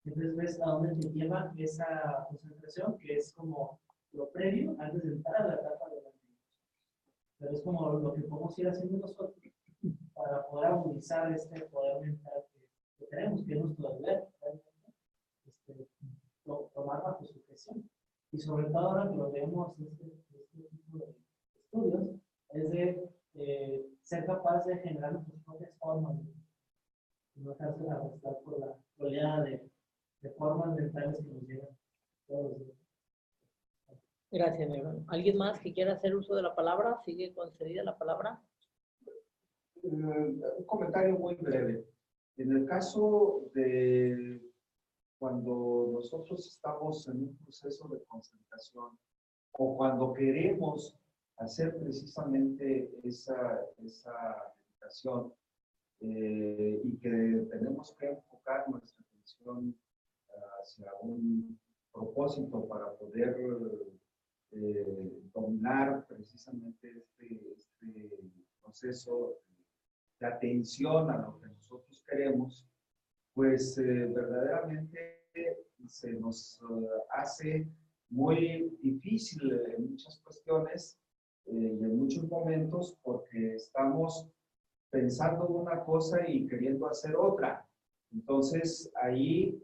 Entonces, ves a dónde te lleva esa concentración, que es como lo previo antes de entrar a la etapa de la meditación. Pero es como lo que podemos ir haciendo nosotros para poder agudizar este poder mental que tenemos, que es nuestro deber, tomar bajo su gestión. Y sobre todo ahora que lo vemos este tipo de estudios, es de ser capaz de generar nuestras propias formas, y no dejarse arrastrar por la oleada de formas mentales que nos llegan todos los días. Gracias, mi hermano. ¿Alguien más que quiera hacer uso de la palabra? ¿Sigue concedida la palabra? Un comentario muy breve. En el caso de cuando nosotros estamos en un proceso de concentración o cuando queremos hacer precisamente esa meditación y que tenemos que enfocar nuestra atención hacia un propósito para poder dominar precisamente este proceso de atención a lo que nosotros queremos, pues verdaderamente se nos hace muy difícil en muchas cuestiones y en muchos momentos porque estamos pensando una cosa y queriendo hacer otra. Entonces ahí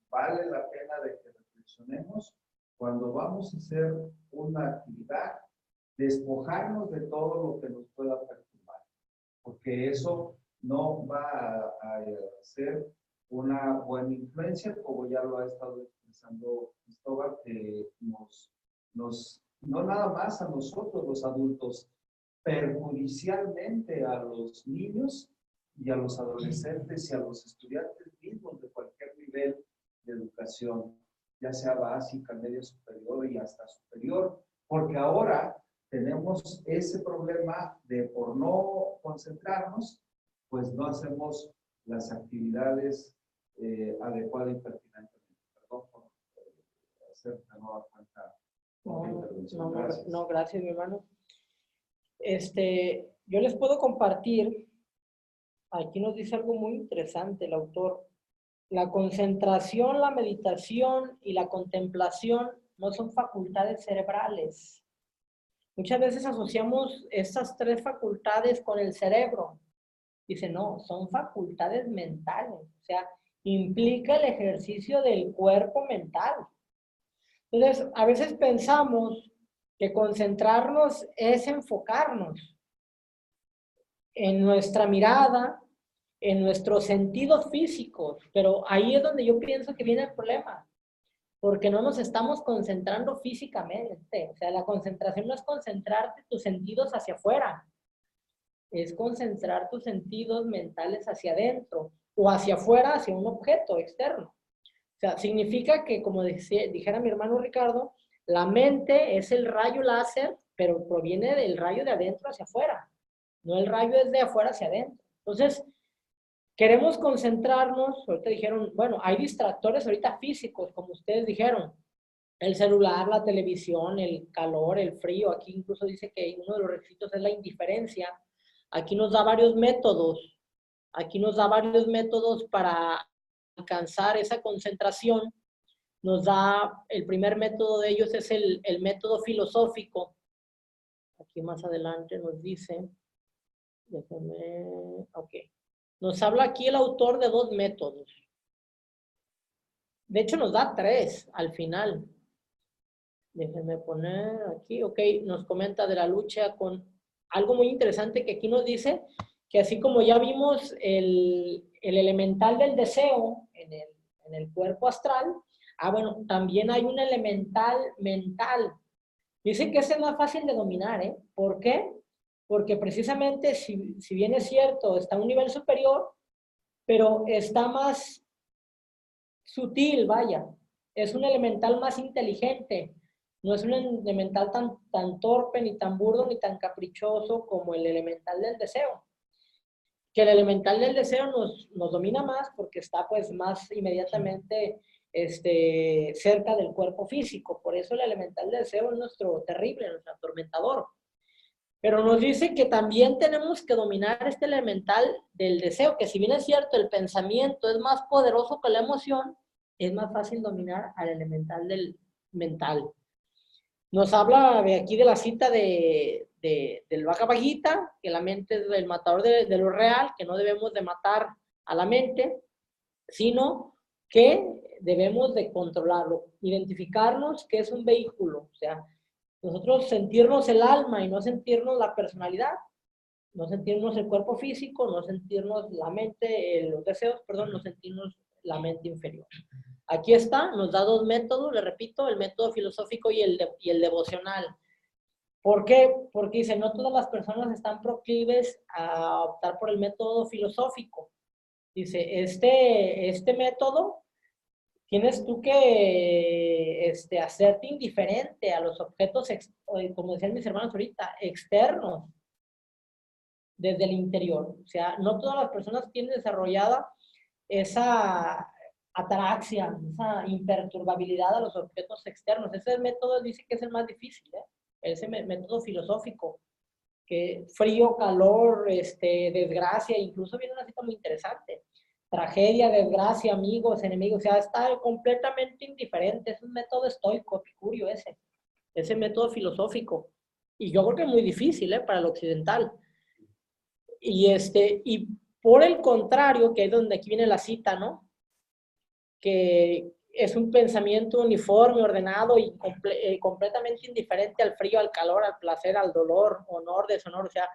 vale la pena de que reflexionemos cuando vamos a hacer una actividad, despojarnos de todo lo que nos pueda perturbar, porque eso no va a ser una buena influencia, como ya lo ha estado expresando Cristóbal, que no nada más a nosotros los adultos, perjudicialmente a los niños y a los adolescentes y a los estudiantes mismos de cualquier nivel de educación, ya sea básica, media superior y hasta superior, porque ahora tenemos ese problema de por no concentrarnos, pues no hacemos las actividades adecuadas y pertinentemente. Perdón por hacer de nueva cuenta. No, gracias, mi hermano. Yo les puedo compartir, aquí nos dice algo muy interesante el autor. La concentración, la meditación y la contemplación no son facultades cerebrales. Muchas veces asociamos estas tres facultades con el cerebro. Dice, no, son facultades mentales. O sea, implica el ejercicio del cuerpo mental. Entonces, a veces pensamos que concentrarnos es enfocarnos en nuestra mirada, en nuestros sentidos físicos, pero ahí es donde yo pienso que viene el problema, porque no nos estamos concentrando físicamente. O sea, la concentración no es concentrarte tus sentidos hacia afuera, es concentrar tus sentidos mentales hacia adentro o hacia afuera, hacia un objeto externo. O sea, significa que, como dijera mi hermano Ricardo, la mente es el rayo láser, pero proviene del rayo de adentro hacia afuera. No el rayo es de afuera hacia adentro. Entonces, queremos concentrarnos, ahorita dijeron, bueno, hay distractores ahorita físicos, como ustedes dijeron, el celular, la televisión, el calor, el frío, aquí incluso dice que uno de los requisitos es la indiferencia. Aquí nos da varios métodos, para alcanzar esa concentración. Nos da, el primer método de ellos es el método filosófico. Aquí más adelante nos dice, ok. Nos habla aquí el autor de 2 métodos. De hecho, nos da 3 al final. Déjenme poner aquí, ok, nos comenta de la lucha con algo muy interesante que aquí nos dice que así como ya vimos el elemental del deseo en el cuerpo astral, bueno, también hay un elemental mental. Dice que ese es más fácil de dominar, ¿eh? ¿Por qué? Porque precisamente, si bien es cierto, está a un nivel superior, pero está más sutil, vaya. Es un elemental más inteligente. No es un elemental tan torpe, ni tan burdo, ni tan caprichoso como el elemental del deseo. que el elemental del deseo nos domina más porque está pues más inmediatamente cerca del cuerpo físico. Por eso el elemental del deseo es nuestro terrible, nuestro atormentador. Pero nos dice que también tenemos que dominar este elemental del deseo, que si bien es cierto, el pensamiento es más poderoso que la emoción, es más fácil dominar al elemental del mental. Nos habla de aquí de la cita del Bhagavad Gita, que la mente es el matador de lo real, que no debemos de matar a la mente, sino que debemos de controlarlo, identificarnos que es un vehículo, o sea, nosotros sentirnos el alma y no sentirnos la personalidad, no sentirnos el cuerpo físico, no sentirnos la mente, los deseos, perdón, no sentirnos la mente inferior. Aquí está, nos da dos métodos, le repito, el método filosófico y el devocional. ¿Por qué? Porque dice, no todas las personas están proclives a optar por el método filosófico. Dice, este método tienes tú que hacerte indiferente a los objetos, como decían mis hermanos ahorita, externos, desde el interior. O sea, no todas las personas tienen desarrollada esa ataraxia, esa imperturbabilidad a los objetos externos. Ese método dice que es el más difícil, ¿eh? Ese método filosófico, que frío, calor, desgracia, incluso viene una cita muy interesante. Tragedia, desgracia, amigos, enemigos, o sea, está completamente indiferente. Es un método estoico, epicurio ese método filosófico. Y yo creo que es muy difícil, para el occidental. Y por el contrario, que es donde aquí viene la cita, ¿no? Que es un pensamiento uniforme, ordenado y completamente indiferente al frío, al calor, al placer, al dolor, honor, deshonor, o sea,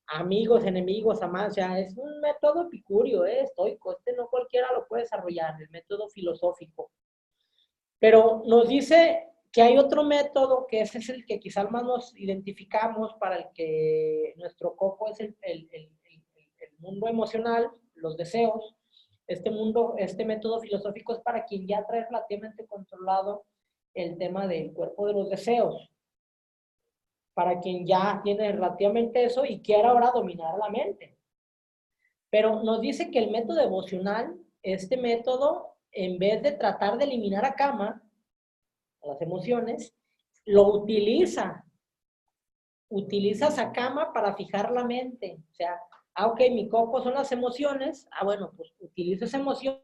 amigos, enemigos, amantes, o sea, es un método epicurio, estoico, no cualquiera lo puede desarrollar, el método filosófico. Pero nos dice que hay otro método, que ese es el que quizás más nos identificamos, para el que nuestro coco es el mundo emocional, los deseos. Este método filosófico es para quien ya trae relativamente controlado el tema del cuerpo de los deseos, para quien ya tiene relativamente eso y quiere ahora dominar la mente. Pero nos dice que el método devocional, este método, en vez de tratar de eliminar a cama las emociones, lo utiliza esa cama para fijar la mente. O sea, ok, mi coco son las emociones, bueno, pues utilizo esa emoción,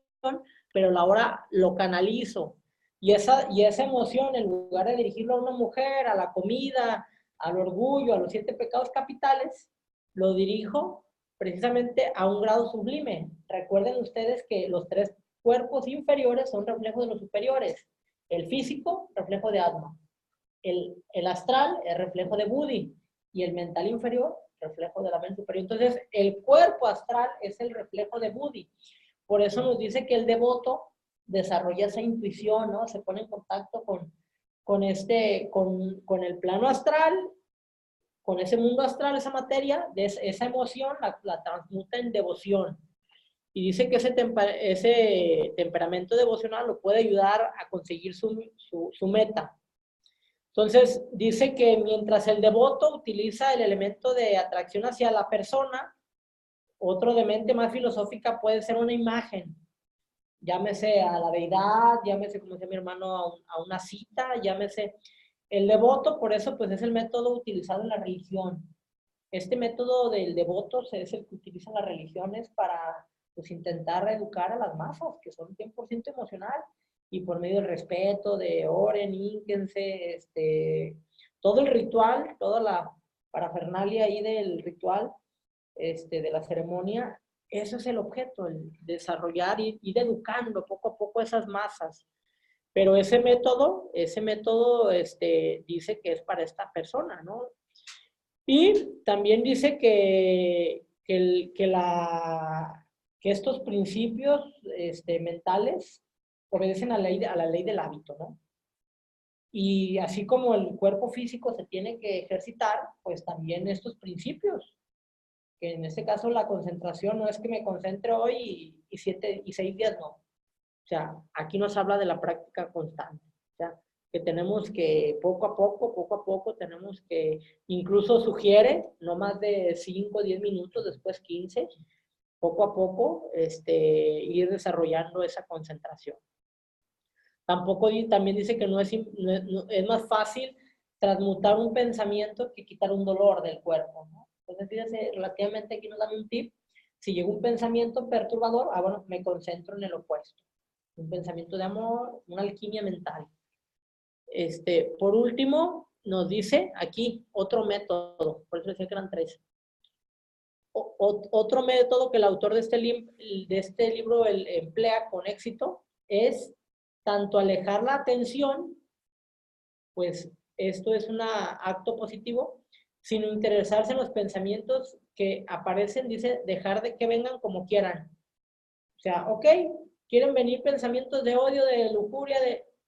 pero ahora lo canalizo. Y esa emoción, en lugar de dirigirlo a una mujer, a la comida, al orgullo, a los 7 pecados capitales, lo dirijo precisamente a un grado sublime. Recuerden ustedes que los 3 cuerpos inferiores son reflejos de los superiores. El físico, reflejo de Atma. El astral es reflejo de Buddhi y el mental inferior, reflejo de la mente superior. Entonces, el cuerpo astral es el reflejo de Buddhi. Por eso nos dice que el devoto desarrolla esa intuición, ¿no? Se pone en contacto con el plano astral, con ese mundo astral, esa materia, esa emoción la transmuta en devoción. Y dice que ese temperamento devocional lo puede ayudar a conseguir su meta. Entonces, dice que mientras el devoto utiliza el elemento de atracción hacia la persona, otro de mente más filosófica puede ser una imagen. Llámese a la deidad, llámese, como decía mi hermano, a una cita, llámese. El devoto, por eso, pues es el método utilizado en la religión. Este método del devoto es el que utilizan las religiones para, pues, intentar educar a las masas, que son 100% emocional. Y por medio del respeto, de oren, ínquense, todo el ritual, toda la parafernalia ahí del ritual, de la ceremonia, ese es el objeto, el desarrollar y ir educando poco a poco esas masas. Pero ese método dice que es para esta persona, ¿no? Y también dice que estos principios mentales obedecen a la ley del hábito, ¿no? Y así como el cuerpo físico se tiene que ejercitar, pues también estos principios, que en este caso la concentración no es que me concentre hoy y 6 días no. O sea, aquí nos habla de la práctica constante. O sea, que tenemos que poco a poco, tenemos que, incluso sugiere, no más de 5 o 10 minutos, después 15, poco a poco ir desarrollando esa concentración. También dice que es más fácil transmutar un pensamiento que quitar un dolor del cuerpo, ¿no? Entonces, fíjense, relativamente aquí nos dan un tip. Si llega un pensamiento perturbador, bueno, me concentro en el opuesto. Un pensamiento de amor, una alquimia mental. Por último, nos dice aquí otro método, por eso decía que eran 3. Otro método que el autor de este libro emplea con éxito es tanto alejar la atención, pues esto es un acto positivo, sino interesarse en los pensamientos que aparecen, dice, dejar de que vengan como quieran. O sea, ok, quieren venir pensamientos de odio, de lujuria,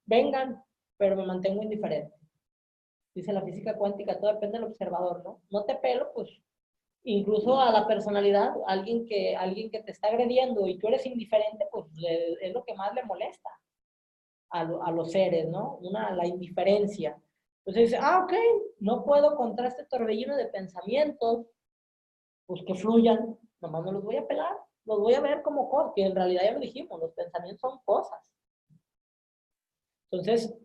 vengan, pero me mantengo indiferente. Dice la física cuántica, todo depende del observador, ¿no? No te pelo, pues, incluso a la personalidad, alguien que te está agrediendo y tú eres indiferente, pues es lo que más le molesta a los seres, ¿no? La indiferencia. Entonces dice, ok, no puedo contra este torbellino de pensamientos, pues que fluyan, nomás no los voy a pelar, los voy a ver como cosas, que en realidad ya lo dijimos, los pensamientos son cosas. Entonces,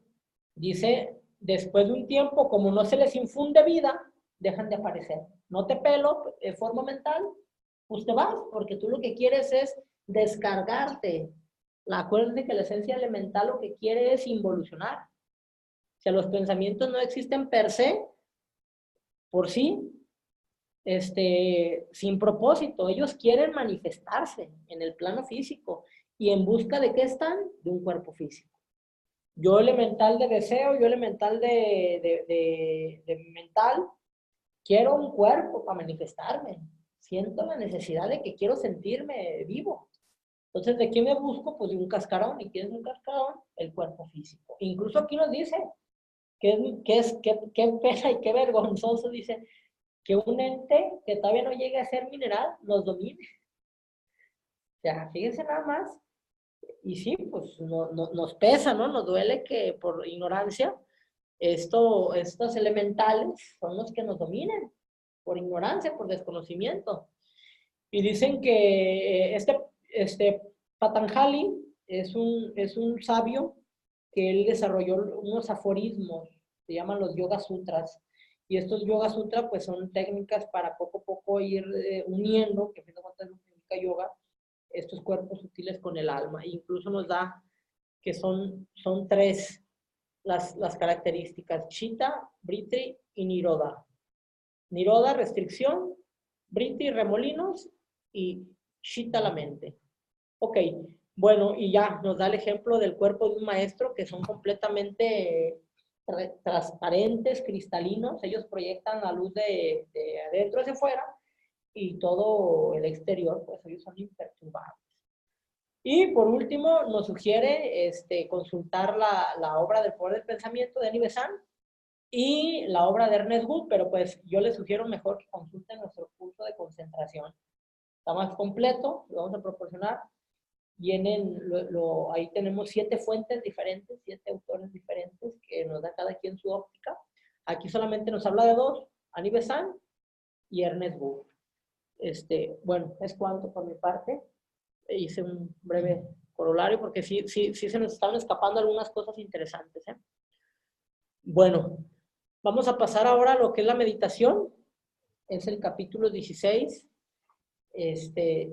dice, después de un tiempo, como no se les infunde vida, dejan de aparecer. No te pelo en forma mental, pues te vas, porque tú lo que quieres es descargarte. Acuérdense que la esencia elemental lo que quiere es involucionar. O sea, los pensamientos no existen per se, por sí, sin propósito. Ellos quieren manifestarse en el plano físico. ¿Y en busca de qué están? De un cuerpo físico. Yo elemental de deseo, yo elemental de mental, quiero un cuerpo para manifestarme. Siento la necesidad de que quiero sentirme vivo. Entonces, ¿de qué me busco? Pues de un cascarón. ¿Y quién es un cascarón? El cuerpo físico. Incluso aquí nos dice qué pena y qué vergonzoso, dice, que un ente que todavía no llegue a ser mineral nos domine. O sea, fíjense nada más. Y sí, pues nos pesa, ¿no? Nos duele que por ignorancia estos elementales son los que nos dominen, por ignorancia, por desconocimiento. Y dicen que Patanjali es un sabio que él desarrolló unos aforismos, se llaman los Yoga Sutras. Y estos Yoga Sutras pues son técnicas para poco a poco ir uniendo, que a fin de cuentas es lo que significa yoga, estos cuerpos sutiles con el alma. E incluso nos da que son 3 las características: Chitta, Vritti y Nirodha. Nirodha, restricción; Vritti, remolinos; y Chitta, la mente. Ok, bueno, y ya nos da el ejemplo del cuerpo de un maestro, que son completamente transparentes, cristalinos. Ellos proyectan la luz de adentro hacia afuera, y todo el exterior, pues ellos son imperturbables. Y por último, nos sugiere consultar la obra del poder del pensamiento de Annie Besant y la obra de Ernest Wood, pero pues yo les sugiero mejor que consulten nuestro curso de concentración. Está más completo, lo vamos a proporcionar. Ahí tenemos 7 fuentes diferentes, 7 autores diferentes que nos da cada quien su óptica. Aquí solamente nos habla de 2, Annie Besant y Ernest Wood. Bueno, es cuanto por mi parte. Hice un breve corolario porque sí se nos estaban escapando algunas cosas interesantes, ¿eh? Bueno, vamos a pasar ahora a lo que es la meditación. Es el capítulo 16.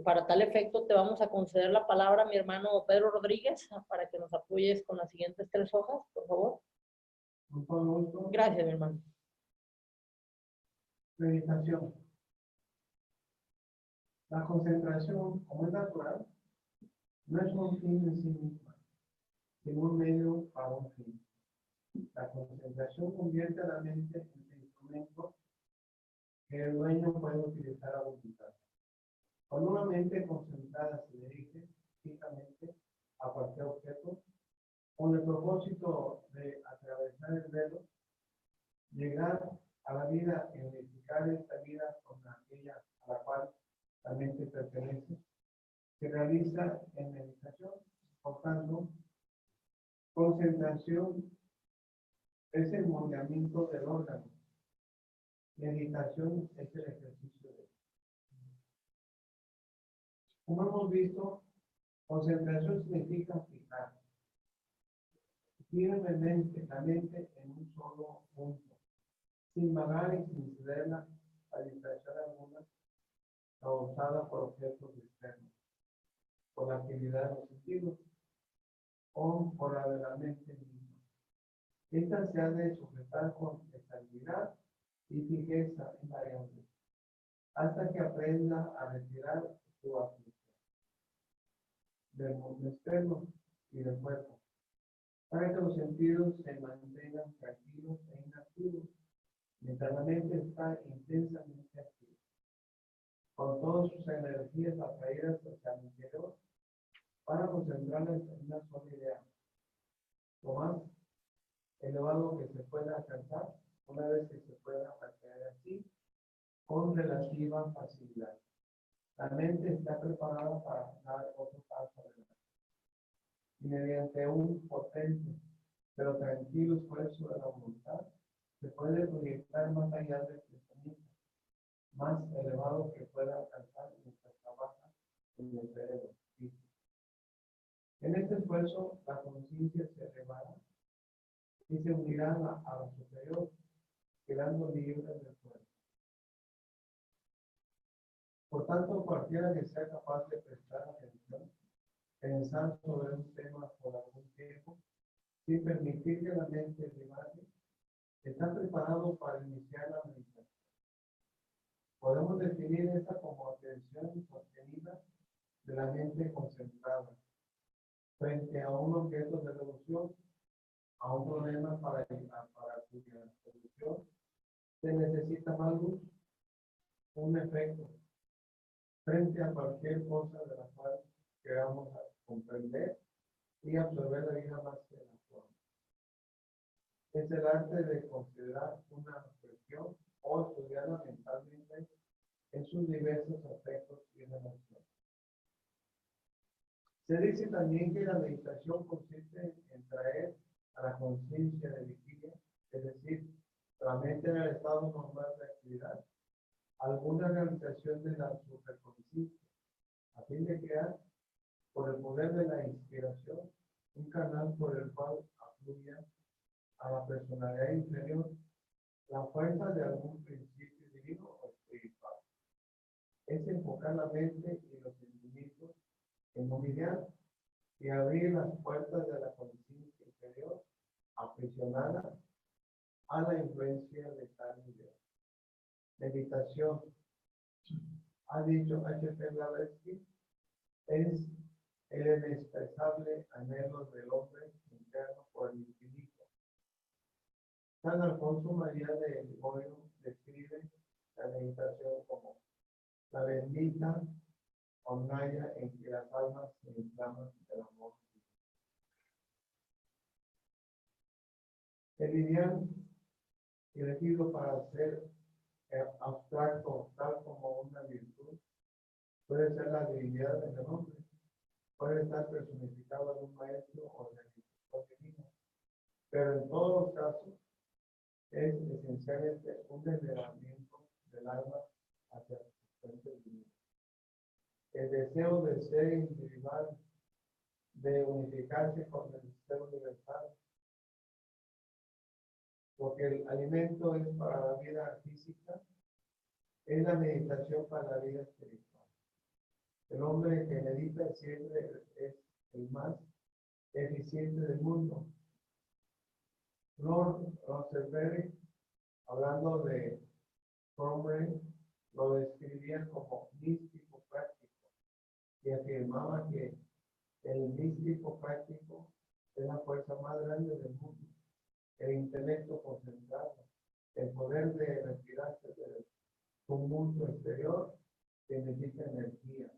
Para tal efecto te vamos a conceder la palabra a mi hermano Pedro Rodríguez para que nos apoyes con las siguientes 3 hojas, por favor. Gracias, mi hermano. Meditación. La concentración, como es natural, no es un fin en sí misma, sino un medio para un fin. La concentración convierte a la mente en un instrumento que el dueño puede utilizar a voluntad. Cuando una mente concentrada se dirige fijamente a cualquier objeto, con el propósito de atravesar el velo, llegar a la vida y unificar esta vida con aquella a la cual la mente pertenece, se realiza en meditación. Por tanto, concentración es el moldeamiento del órgano. Meditación es el ejercicio de Como hemos visto, concentración significa fijar. Firmemente la mente en un solo punto, sin vagar y sin cederla a distracción alguna causada por objetos externos, por la actividad de los sentidos o por la de la mente misma. Esta se ha de sujetar con estabilidad y fijeza invariable, hasta que aprenda a retirar su atención del mundo externo y del cuerpo, para que los sentidos se mantengan tranquilos e inactivos, mientras la mente está intensamente activa, con todas sus energías atraídas hacia el interior, para concentrarlas en una sola idea, lo más elevado que se pueda alcanzar, una vez que se pueda mantener así, con relativa facilidad. La mente está preparada para dar otro paso adelante. Y mediante un potente pero tranquilo esfuerzo de la voluntad, se puede proyectar más allá del pensamiento más elevado que pueda alcanzar mientras trabaja en el cerebro físico. En este esfuerzo, la conciencia se elevará y se unirá a la superior, quedando libre del cuerpo. Por tanto, cualquiera que sea capaz de prestar atención, pensar sobre un tema por algún tiempo, sin permitir que la mente divague, está preparado para iniciar la meditación. Podemos definir esta como atención sostenida de la mente concentrada frente a un objeto de devoción, a un problema para cuya solución se necesita más luz, un efecto, frente a cualquier cosa de la cual queramos comprender y absorber la vida más que la forma. Es el arte de considerar una cuestión o estudiarla mentalmente en sus diversos aspectos y relaciones. Se dice también que la meditación consiste en traer a la conciencia de vigilia, es decir, la mente en el estado normal de actividad, alguna realización de la superconciencia, a fin de crear, por el poder de la inspiración, un canal por el cual afluya a la personalidad inferior la fuerza de algún principio divino o espiritual. Es enfocar la mente y los sentimientos en humillar y abrir las puertas de la conciencia inferior, aprisionada a la influencia de tal idea. Meditación, ha dicho H.P. Blavatsky, es el inexpresable anhelo del hombre interno por el infinito. San Alfonso María de Ligorio describe la meditación como la bendita hornalla en que las almas se inflaman del amor. El ideal elegido para ser abstracto tal como una virtud puede ser la divinidad del hombre, puede estar personificado en un maestro o en el instituto divino, pero en todos los casos es esencialmente un elevamiento del alma hacia su fuente divina. El deseo de ser individual, de unificarse con el ser universal, lo que el alimento es para la vida física, es la meditación para la vida espiritual. El hombre que medita siempre es el más eficiente del mundo. Lord Rosenberg, hablando de Cromwell, lo describía como místico práctico y afirmaba que el místico práctico es la fuerza más grande del mundo, el intelecto concentrado, el poder de retirarse del tumulto exterior que necesita energía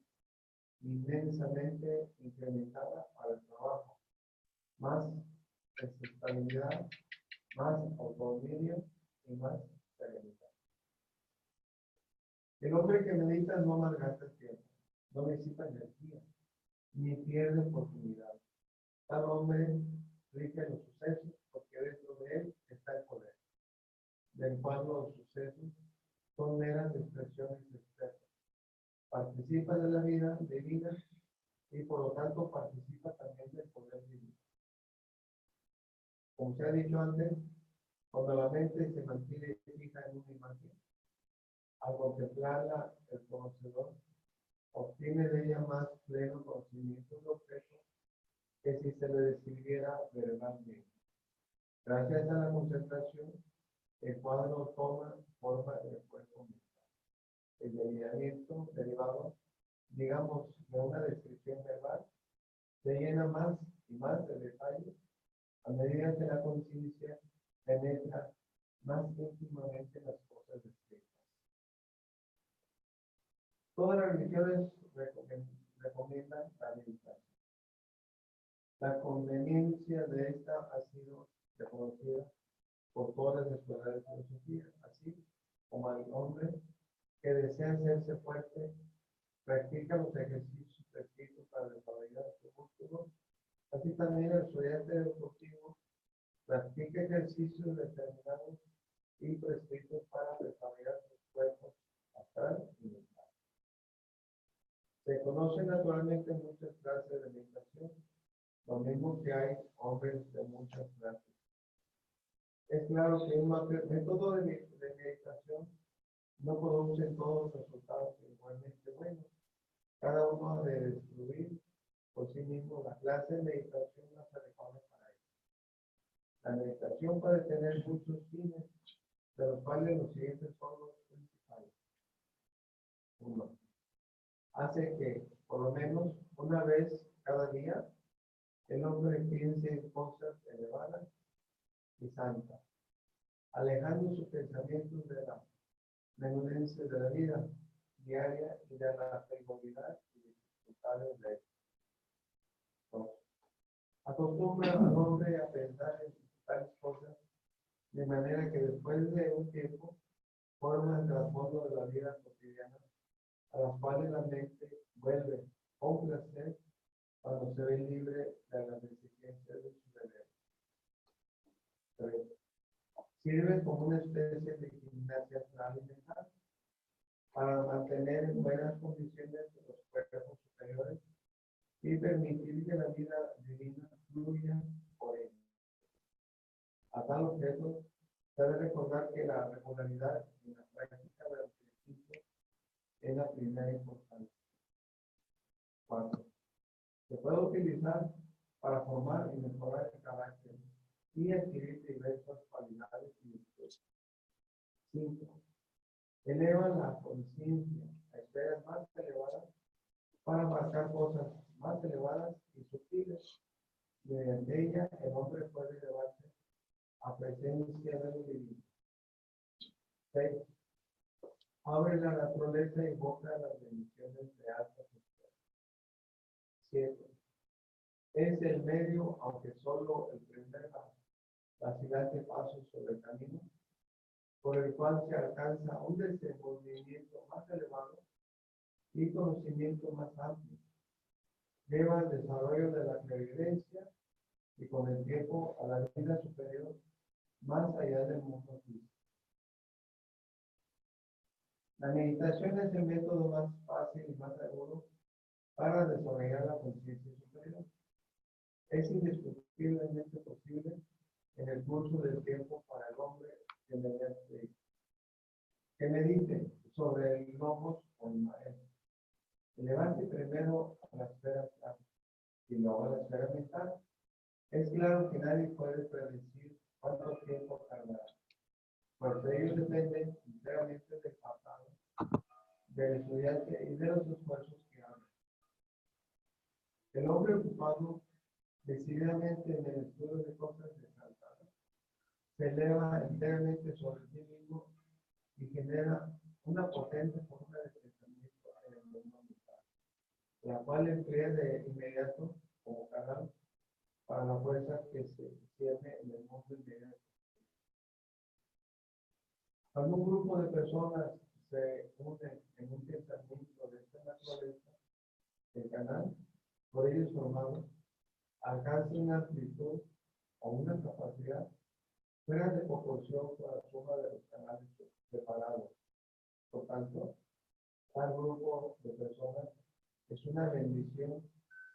inmensamente incrementada para el trabajo, más estabilidad, más autodominio y más serenidad. El hombre que medita no malgasta el tiempo, no necesita energía, ni pierde oportunidad. Tal hombre rige los sucesos porque dentro de él está el poder, del cual los sucesos son meras expresiones externas, participa de la vida divina y por lo tanto participa también del poder divino. Como se ha dicho antes, cuando la mente se mantiene fija en una imagen, al contemplarla, el conocedor obtiene de ella más pleno conocimiento del objeto que si se le describiera verbalmente. Gracias a la concentración, el cuadro toma forma de cuerpo mental. El delineamiento derivado, digamos, de una descripción verbal, se llena más y más de detalles a medida que la conciencia penetra más íntimamente las cosas descritas. Todas las religiones recomiendan la meditación. La conveniencia de esta ha sido reconocida por todas las escuelas de filosofía, así como al hombre que desea hacerse fuerte, practica los ejercicios prescritos para desarrollar su músculo, así también el estudiante deportivo practica ejercicios determinados y prescritos para desarrollar sus cuerpos astral y mental. Se conocen naturalmente muchas clases de meditación, lo mismo que hay hombres de muchas clases. Es claro que un método de meditación no produce todos los resultados igualmente buenos. Cada uno debe descubrir por sí mismo la clase de meditación más adecuada para él. La meditación puede tener muchos fines, de los cuales los siguientes son los principales. 1. Hace que, por lo menos una vez cada día, el hombre piense en cosas elevadas y santas, alejando sus pensamientos de la menudencia de la vida diaria y de la frivolidad y dificultades de esto. 2. Acostumbra al hombre a pensar en tales cosas de manera que después de un tiempo forma el trasfondo de la vida cotidiana a las cuales la mente vuelve con placer cuando se ve libre de las exigencias de su deber. 3. Sirve como una especie de gimnasia astral y mental para mantener en buenas condiciones los cuerpos superiores y permitir que la vida divina fluya por ellos. A tal objeto, se debe recordar que la regularidad en la práctica del ejercicio es la primera importancia. 4. Se puede utilizar para formar y mejorar el carácter y adquirir diversas cualidades y virtudes. 5. Eleva la conciencia a esferas más elevadas para abarcar cosas más elevadas y sutiles. Mediante ella, el hombre puede elevarse a presencia de lo divino. 6. Abre la naturaleza y invoca las bendiciones de altas esferas. 7. Es el medio, aunque solo el primer vacilante paso sobre el camino, por el cual se alcanza un desenvolvimiento más elevado y conocimiento más amplio. Lleva al desarrollo de la clarividencia y con el tiempo a la vida superior más allá del mundo físico. La meditación es el método más fácil y más seguro para desarrollar la conciencia superior. Es indiscutiblemente posible en el curso del tiempo para el hombre que medite sobre el logos o el maestro. Elevante primero a la esfera astral y luego a la esfera mental. Es claro que nadie puede predecir cuánto tiempo tardará, pues de ello depende enteramente del pasado, del estudiante y de los esfuerzos que haga. El hombre ocupado decididamente en el estudio de cosas exaltadas se eleva enteramente sobre sí mismo y genera una potente forma de pensamiento en el mundo mental, la cual emplea de inmediato como canal para la fuerza que se cierne en el mundo inmediato. Cuando un grupo de personas se une en un pensamiento de esta naturaleza, el canal, por ellos formado, alcanza una amplitud o una capacidad fuera de proporción con la suma de los canales separados. Por tanto, Tal grupo de personas es una bendición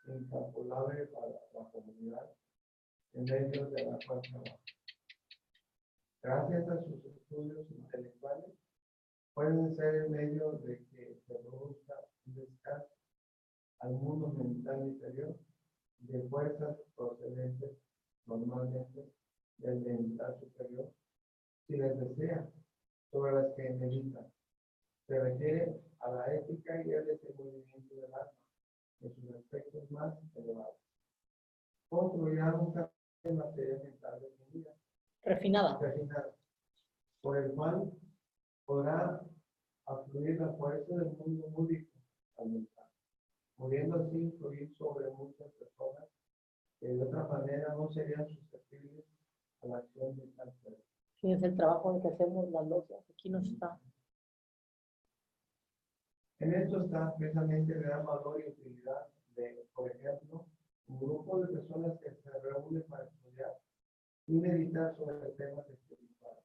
incalculable para la comunidad en medio de la cual trabaja. Gracias a sus estudios intelectuales, pueden ser el medio de que se produzca un descanso al mundo mental interior de fuerzas procedentes normalmente del mental superior, si les desea, sobre las que meditan. Se refiere a la ética y el desenvolvimiento del alma en sus aspectos más elevados. Construirán un camino en materia mental definida, Refinada. por el cual podrá afluir la fuerza del mundo múdico al mental, pudiendo así influir sobre muchas personas que de otra manera no serían susceptibles a la acción de tal fuerza. Fíjense el trabajo que hacemos las logias. Aquí no está. En esto está precisamente el gran valor y utilidad de, por ejemplo, un grupo de personas que se reúnen para estudiar y meditar sobre temas espirituales,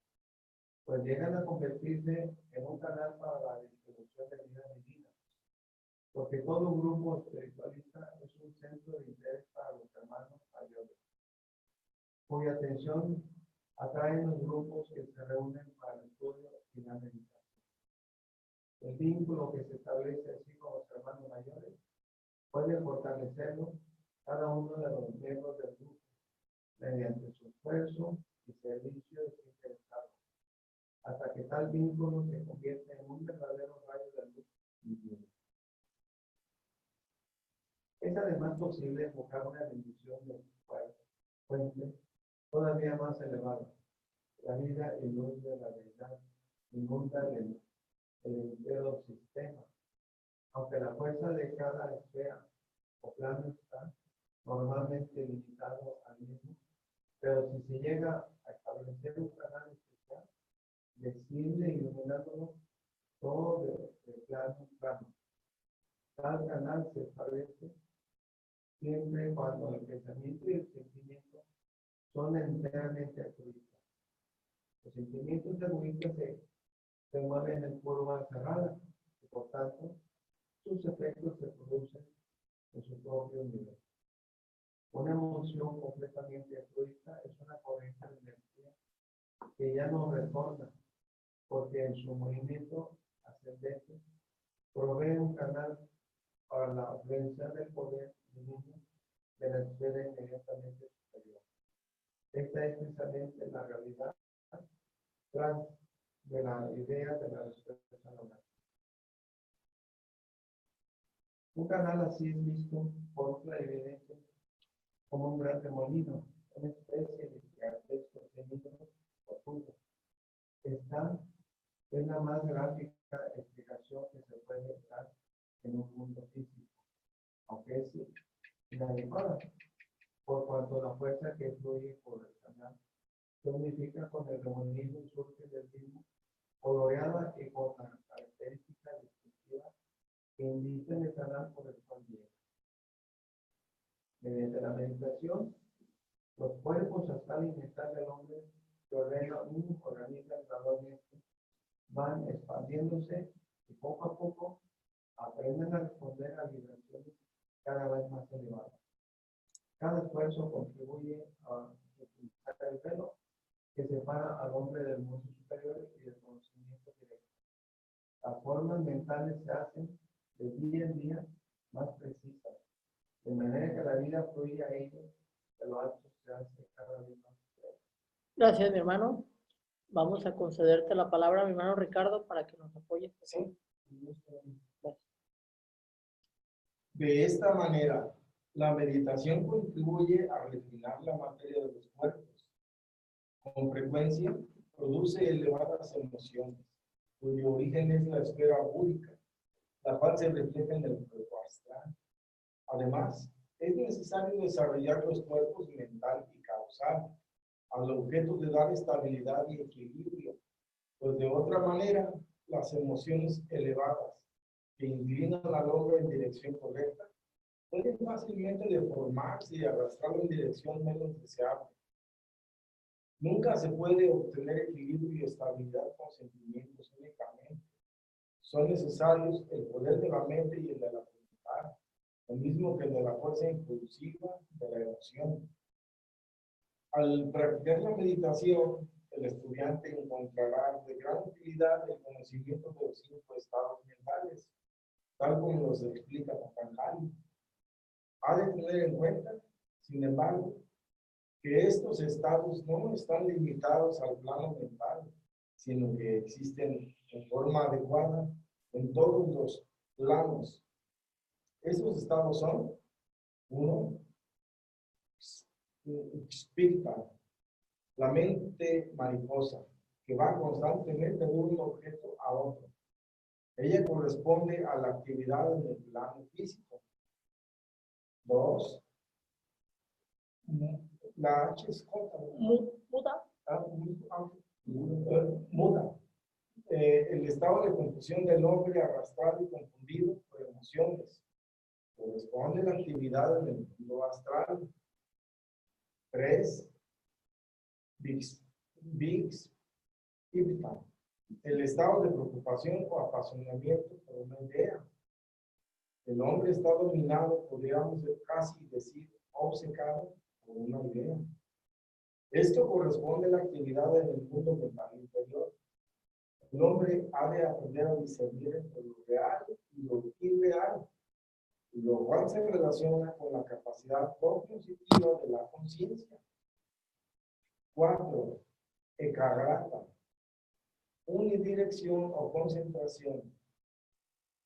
pues llegan a convertirse en un canal para la distribución de vida divina, porque todo grupo espiritualista es un centro de interés para los hermanos mayores, cuya atención atraen los grupos que se reúnen para el estudio y la meditación. El vínculo que se establece así con los hermanos mayores puede fortalecerlo cada uno de los miembros del grupo mediante su esfuerzo y servicio desinteresado, hasta que tal vínculo se convierte en un verdadero rayo de luz divina. Es además posible enfocar una bendición de fuente todavía más elevada. La vida y luz de la deidad inunda el entero sistema, aunque la fuerza de cada esfera o plano está normalmente limitado al mismo, pero si se llega a establecer un canal especial, visible, iluminándolo todo de plano en plano, tal canal se establece siempre cuando el pensamiento y el sentimiento son enteramente altruistas. Los sentimientos egoístas se mueven en curva cerrada y por tanto sus efectos se producen en su propio nivel. Una emoción completamente altruista es una corriente de energía que ya no retorna, porque en su movimiento ascendente provee un canal para la ofensa del poder divino de la esfera inmediatamente superior. Esta es precisamente la realidad tras de la idea de la respuesta salomónica. Un canal así es visto por otra evidencia como un gran remolino, una especie de gigantesco cilindro oculto. Esta es la más gráfica explicación que se puede dar en un mundo físico, aunque es inadecuada, por cuanto la fuerza que fluye por el canal se unifica con el remolino y surge del mismo, coloreada y con la característica distintiva que indica el canal por el cual llega. Mediante la meditación, los cuerpos astral y mental del hombre que ordena un organismo gradualmente van expandiéndose y poco a poco aprenden a responder a vibraciones cada vez más elevadas. Cada esfuerzo contribuye a utilizar el velo que separa al hombre del mundo superior y del conocimiento directo. Las formas mentales se hacen de día en día más precisas, de manera que la vida fluye a ellos, de lo alto se hace cada vez más claro. Gracias, mi hermano. Vamos a concederte la palabra a mi hermano Ricardo para que nos apoyes. Sí. De esta manera, la meditación contribuye a refinar la materia de los cuerpos. Con frecuencia, produce elevadas emociones, cuyo origen es la esfera búdica, la cual se refleja en el cuerpo astral. Además, es necesario desarrollar los cuerpos mental y causal, al objeto de dar estabilidad y equilibrio, pues de otra manera, las emociones elevadas que inclinan al hombre en dirección correcta pueden fácilmente deformarse y arrastrarlo en dirección menos deseable. Nunca se puede obtener equilibrio y estabilidad con sentimientos únicamente. son necesarios el poder de la mente y el de la voluntad, lo mismo que el de la fuerza impulsiva de la emoción. Al practicar la meditación, el estudiante encontrará de gran utilidad el conocimiento de los 5 estados mentales, tal como los explica Patanjali. Ha de tener en cuenta, sin embargo, que estos estados no están limitados al plano mental, sino que existen en forma adecuada en todos los planos. Estos estados son: 1, Spirita, la mente mariposa, que va constantemente de un objeto a otro. Ella corresponde a la actividad en el plano físico. 2, la H es corta, Muda. Muda. El estado de confusión del hombre arrastrado y confundido por emociones. Corresponde a la actividad en el mundo astral. 3, el estado de preocupación o apasionamiento por una idea. El hombre está dominado, podríamos casi decir, obcecado por una idea. Esto corresponde a la actividad en el mundo mental interior. El hombre ha de aprender a discernir entre lo real y lo irreal, lo cual se relaciona con la capacidad cognitiva de la conciencia. 4, ekagrata, unidirección o concentración,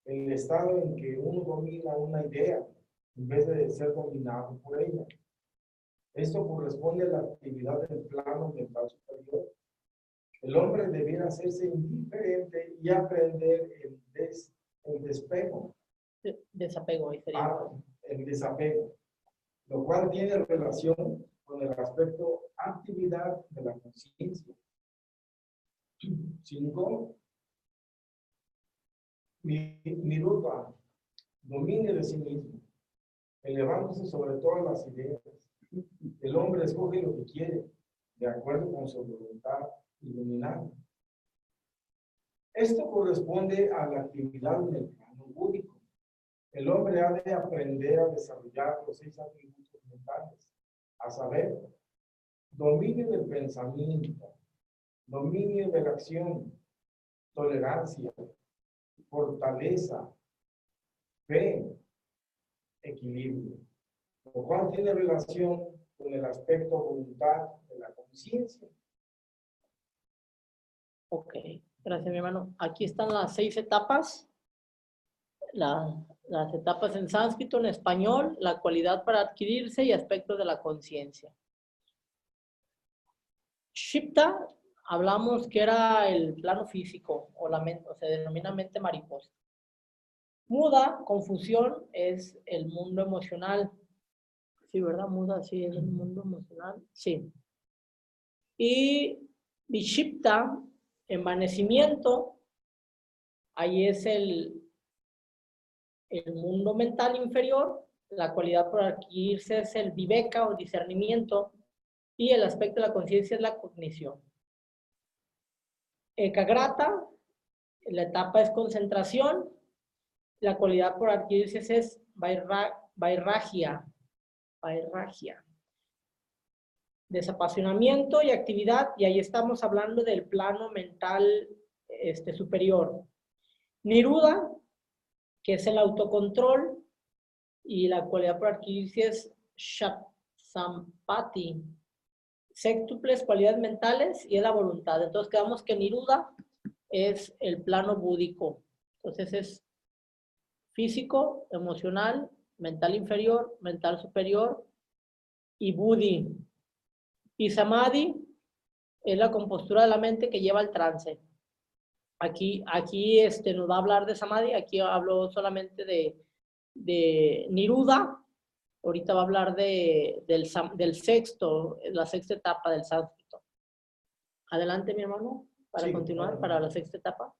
el estado en que uno domina una idea en vez de ser dominado por ella. Esto corresponde a la actividad del plano mental superior. El hombre debiera hacerse indiferente y aprender el despego. Desapego, ahí sería. El desapego, lo cual tiene relación con el aspecto actividad de la conciencia. 5, Niruddha, dominio de sí mismo, elevándose sobre todas las ideas. El hombre escoge lo que quiere, de acuerdo con su voluntad iluminada. Esto corresponde a la actividad en el plano búdico. El hombre ha de aprender a desarrollar los 6 atributos mentales, a saber, dominio del pensamiento, dominio de la acción, tolerancia, fortaleza, fe, equilibrio, lo cual tiene relación con el aspecto voluntad de la conciencia. Ok, gracias mi hermano. Aquí están las 6 etapas. Las etapas en sánscrito, en español, la cualidad para adquirirse y aspectos de la conciencia. Shipta, hablamos que era el plano físico o la mente, o se denomina mente mariposa. Muda, confusión, es el mundo emocional. Sí, ¿verdad? Muda, sí, es el mundo emocional. Sí. Y Vishipta, envanecimiento, ahí es el mundo mental inferior. La cualidad por adquirirse es el viveka o discernimiento. Y el aspecto de la conciencia es la cognición. Ekagrata, la etapa es concentración. La cualidad por adquirirse es vairagya. Desapasionamiento y actividad, y ahí estamos hablando del plano mental superior. Niruddha, que es el autocontrol, y la cualidad por adquirirse es sampati, sextuples cualidades mentales y es la voluntad. Entonces quedamos que Niruddha es el plano búdico. Entonces es físico, emocional, mental inferior, mental superior y buddhi. Y samadhi es la compostura de la mente que lleva al trance. Aquí nos va a hablar de samadhi, aquí hablo solamente de Niruddha. Ahorita va a hablar del sexto, la sexta etapa del sánscrito. Adelante, mi hermano, para continuar, para la sexta etapa.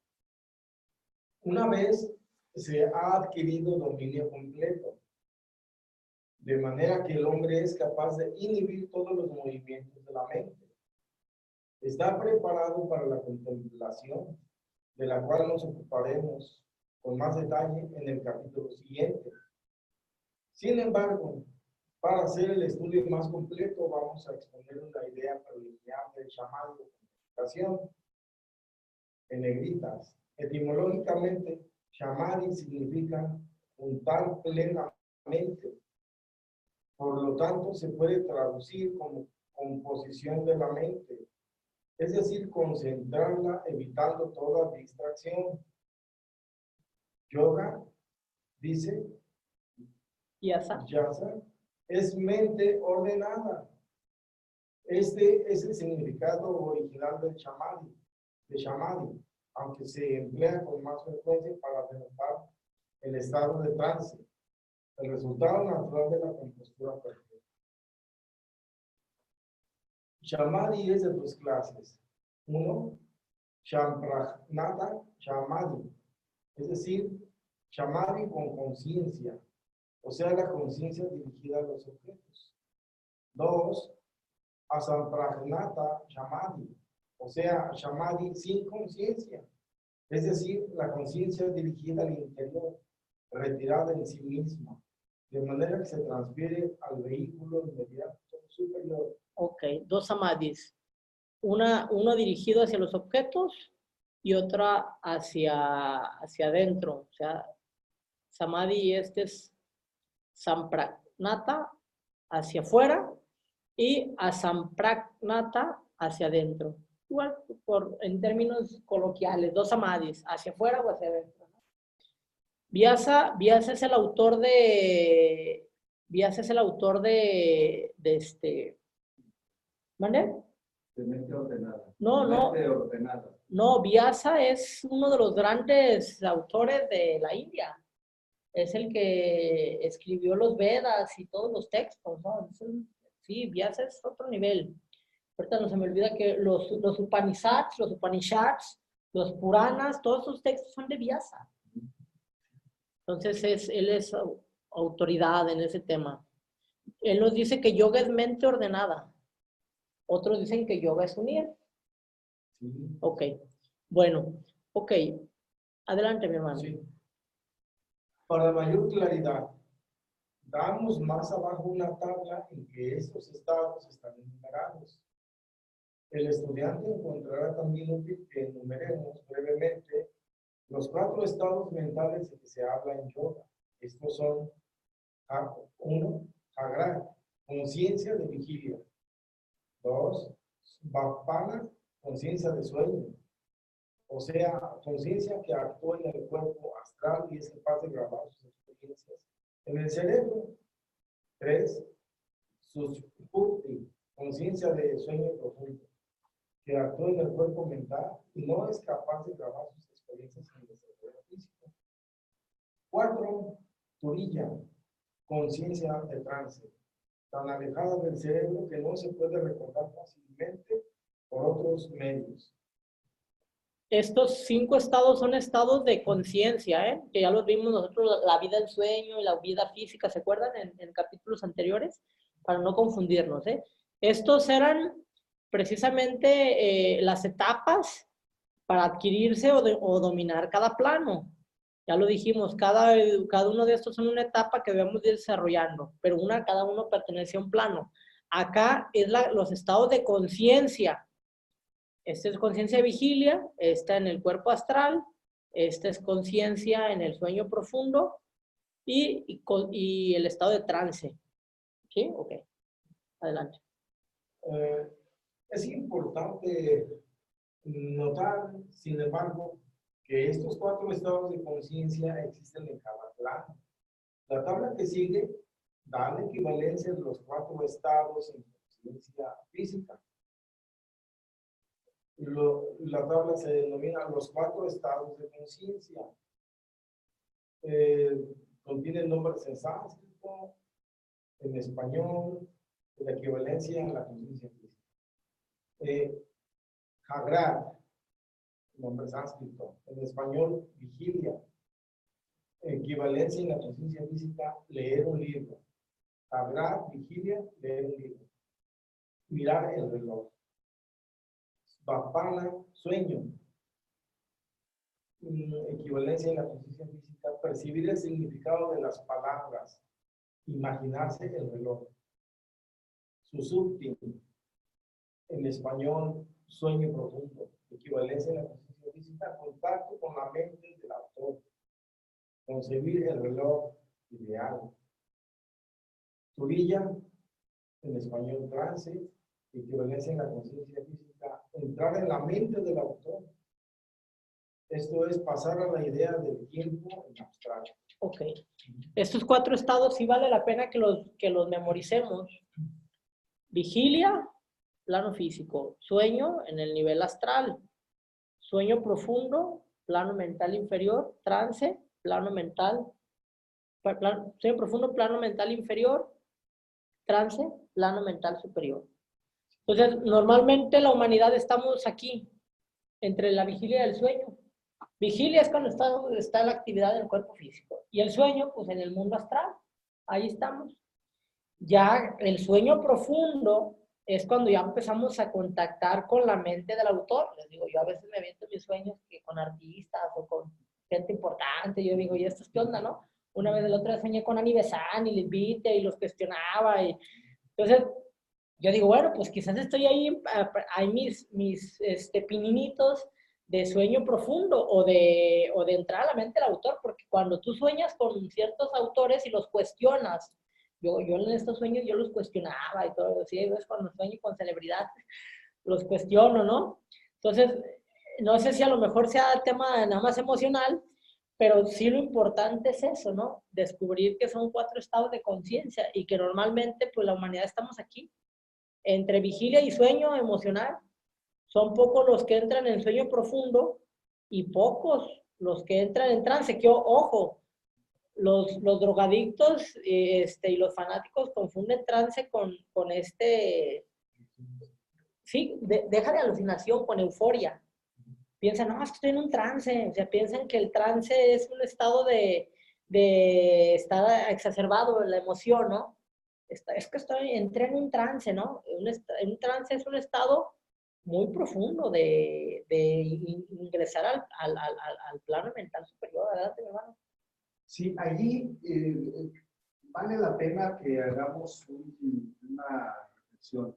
Una vez se ha adquirido dominio completo, de manera que el hombre es capaz de inhibir todos los movimientos de la mente. Está preparado para la contemplación. de la cual nos ocuparemos con más detalle en el capítulo siguiente. Sin embargo, para hacer el estudio más completo, vamos a exponer una idea preliminar del chamán de comunicación en negritas. Etimológicamente, Shamari significa juntar plenamente. Por lo tanto, se puede traducir como composición de la mente, es decir, concentrarla evitando toda distracción. Yoga, dice Yasa. Yasa, es mente ordenada. Este es el significado original del Shamari, aunque se emplea con más frecuencia para denotar el estado de trance, el resultado natural de la compostura perfecta. Shamari es de dos clases. Uno, Shampragnata Shamari, es decir, Shamari con conciencia, o sea, la conciencia dirigida a los objetos. Dos, Asampragnata Shamari, o sea, Shamari sin conciencia, es decir, la conciencia dirigida al interior, retirada en sí misma, de manera que se transfiere al vehículo inmediato superior. Ok, dos samadhis. Uno dirigido hacia los objetos y otra hacia adentro. O sea, samadhi este es sampragnata hacia afuera y asampragnata hacia adentro. Igual, en términos coloquiales, dos samadhis, hacia afuera o hacia adentro. Vyasa es el autor de... Vyasa es el autor de este... ¿Mande? De mente ordenada. No, Mente ordenada. no, Vyasa es uno de los grandes autores de la India. Es el que escribió los Vedas y todos los textos, ¿no? Sí, Vyasa es otro nivel. Ahorita no se me olvida que los Upanishads, los Puranas, todos esos textos son de Vyasa. Entonces, él es autoridad en ese tema. Él nos dice que yoga es mente ordenada. Otros dicen que yoga es unir. Sí. Ok. Bueno, ok. Adelante, mi hermano. Sí. Para mayor claridad, damos más abajo una tabla en que estos estados están enumerados. El estudiante encontrará también útil que enumeremos brevemente los 4 estados mentales de que se habla en yoga. Estos son 1. Jagra, conciencia de vigilia. 2. Vapana, conciencia de sueño. O sea, conciencia que actúa en el cuerpo astral y es capaz de grabar sus experiencias en el cerebro. 3. Sushupti, conciencia de sueño profundo, que actúa en el cuerpo mental y no es capaz de grabar sus experiencias en el cerebro físico. 4. Turilla, conciencia de trance, tan alejada del cerebro que no se puede recordar fácilmente por otros medios. Estos 5 estados son estados de conciencia, que ya los vimos nosotros, la vida del sueño y la vida física, ¿se acuerdan? En capítulos anteriores, para no confundirnos. Estos eran precisamente las etapas para adquirirse o dominar cada plano. Ya lo dijimos, cada uno de estos son una etapa que debemos ir desarrollando, pero cada uno pertenece a un plano. Acá es los estados de conciencia. Esta es conciencia de vigilia, esta en el cuerpo astral, esta es conciencia en el sueño profundo y el estado de trance. ¿Sí? Ok. Adelante. Es importante notar, sin embargo, que estos 4 estados de conciencia existen en cada plano. La tabla que sigue da la equivalencia de los 4 estados en conciencia física. La tabla se denomina los 4 estados de conciencia. Contiene nombres en sánscrito, en español, la equivalencia en la conciencia física. Jagrad, nombre sánscrito, en español, vigilia. Equivalencia en la conciencia física, leer un libro. Jagrad, vigilia, leer un libro. Mirar el reloj. Vapana, sueño. equivalencia en la conciencia física, percibir el significado de las palabras, imaginarse el reloj. Susupti, en español, sueño profundo, equivalencia en la conciencia física, contacto con la mente del autor, concebir el reloj ideal. Turilla, en español, trance, equivalencia en la conciencia física, entrar en la mente del autor. Esto es pasar a la idea del tiempo en abstracto. Ok. Estos 4 estados sí vale la pena que los memoricemos. Vigilia, plano físico. Sueño en el nivel astral. Sueño profundo, plano mental inferior. Trance, plano mental. Sueño profundo, plano mental inferior. Trance, plano mental superior. Entonces, normalmente la humanidad estamos aquí, entre la vigilia y el sueño. Vigilia es cuando está la actividad del cuerpo físico. Y el sueño, pues en el mundo astral. Ahí estamos. Ya el sueño profundo es cuando ya empezamos a contactar con la mente del autor. Les digo, yo a veces me aviento mis sueños que con artistas o con gente importante. Yo digo, ¿y esto es qué onda, no? Una vez el otro día soñé con Ani Besán y Livite y los cuestionaba. Entonces, yo digo, bueno, pues quizás estoy ahí, hay mis pininitos de sueño profundo o de entrar a la mente del autor, porque cuando tú sueñas con ciertos autores y los cuestionas, yo en estos sueños yo los cuestionaba y todo, ¿sí? Es cuando sueño con celebridades, los cuestiono, ¿no? Entonces, no sé si a lo mejor sea tema nada más emocional, pero sí lo importante es eso, ¿no? Descubrir que son 4 estados de conciencia y que normalmente, pues la humanidad estamos aquí, entre vigilia y sueño emocional. Son pocos los que entran en sueño profundo y pocos los que entran en trance. Que, ojo, los drogadictos y los fanáticos confunden trance con sí, deja de alucinación con euforia. Piensan, no, es que estoy en un trance. O sea, piensan que el trance es un estado de estar exacerbado en la emoción, ¿no? Es que entré en un trance, ¿no? Un trance es un estado muy profundo de ingresar al plano mental superior, ¿verdad, mi hermano? Sí, allí vale la pena que hagamos una reflexión,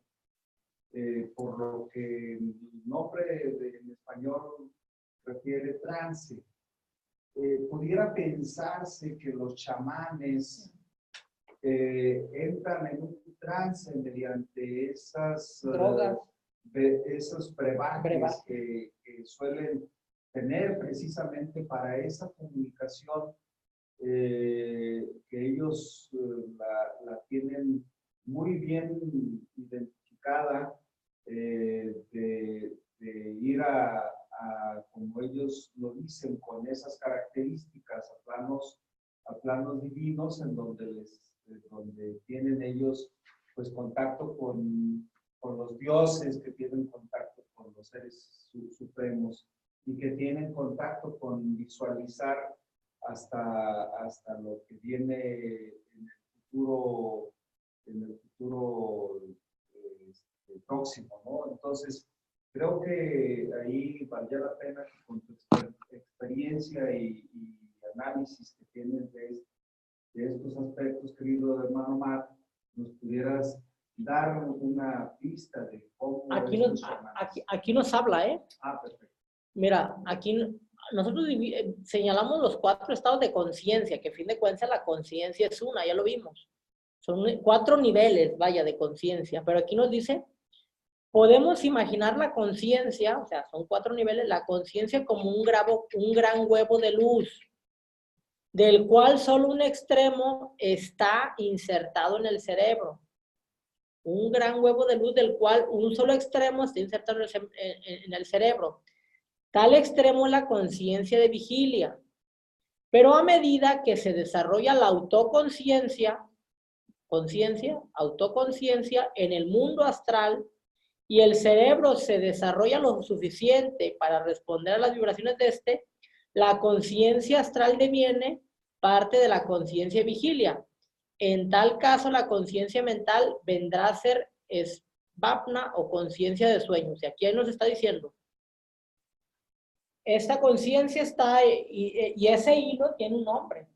por lo que el nombre en español refiere trance. Pudiera pensarse que los chamanes entran en un trance mediante esas drogas, esos brebajes que suelen tener precisamente para esa comunicación, que ellos la tienen muy bien identificada, de ir como ellos lo dicen, con esas características a planos divinos en donde tienen ellos pues contacto con los dioses, que tienen contacto con los seres supremos y que tienen contacto con visualizar hasta lo que viene en el futuro próximo, ¿no? Entonces, creo que ahí valdría la pena que con tu experiencia y análisis que tienes de estos aspectos, querido hermano Omar, nos pudieras dar una pista de cómo aquí nos habla, ¿eh? Ah, perfecto. Mira, aquí nosotros señalamos los 4 estados de conciencia, que a fin de cuentas la conciencia es una, ya lo vimos. Son 4 niveles, vaya, de conciencia, pero aquí nos dice, podemos imaginar la conciencia, o sea, son 4 niveles, la conciencia como un gran huevo de luz, del cual solo un extremo está insertado en el cerebro. Un gran huevo de luz del cual un solo extremo está insertado en el cerebro. Tal extremo es la conciencia de vigilia. Pero a medida que se desarrolla la autoconciencia en el mundo astral y el cerebro se desarrolla lo suficiente para responder a las vibraciones de la conciencia astral deviene parte de la conciencia de vigilia. En tal caso, la conciencia mental vendrá a ser svapna o conciencia de sueños. Y aquí nos está diciendo, esta conciencia está, y ese hilo tiene un nombre.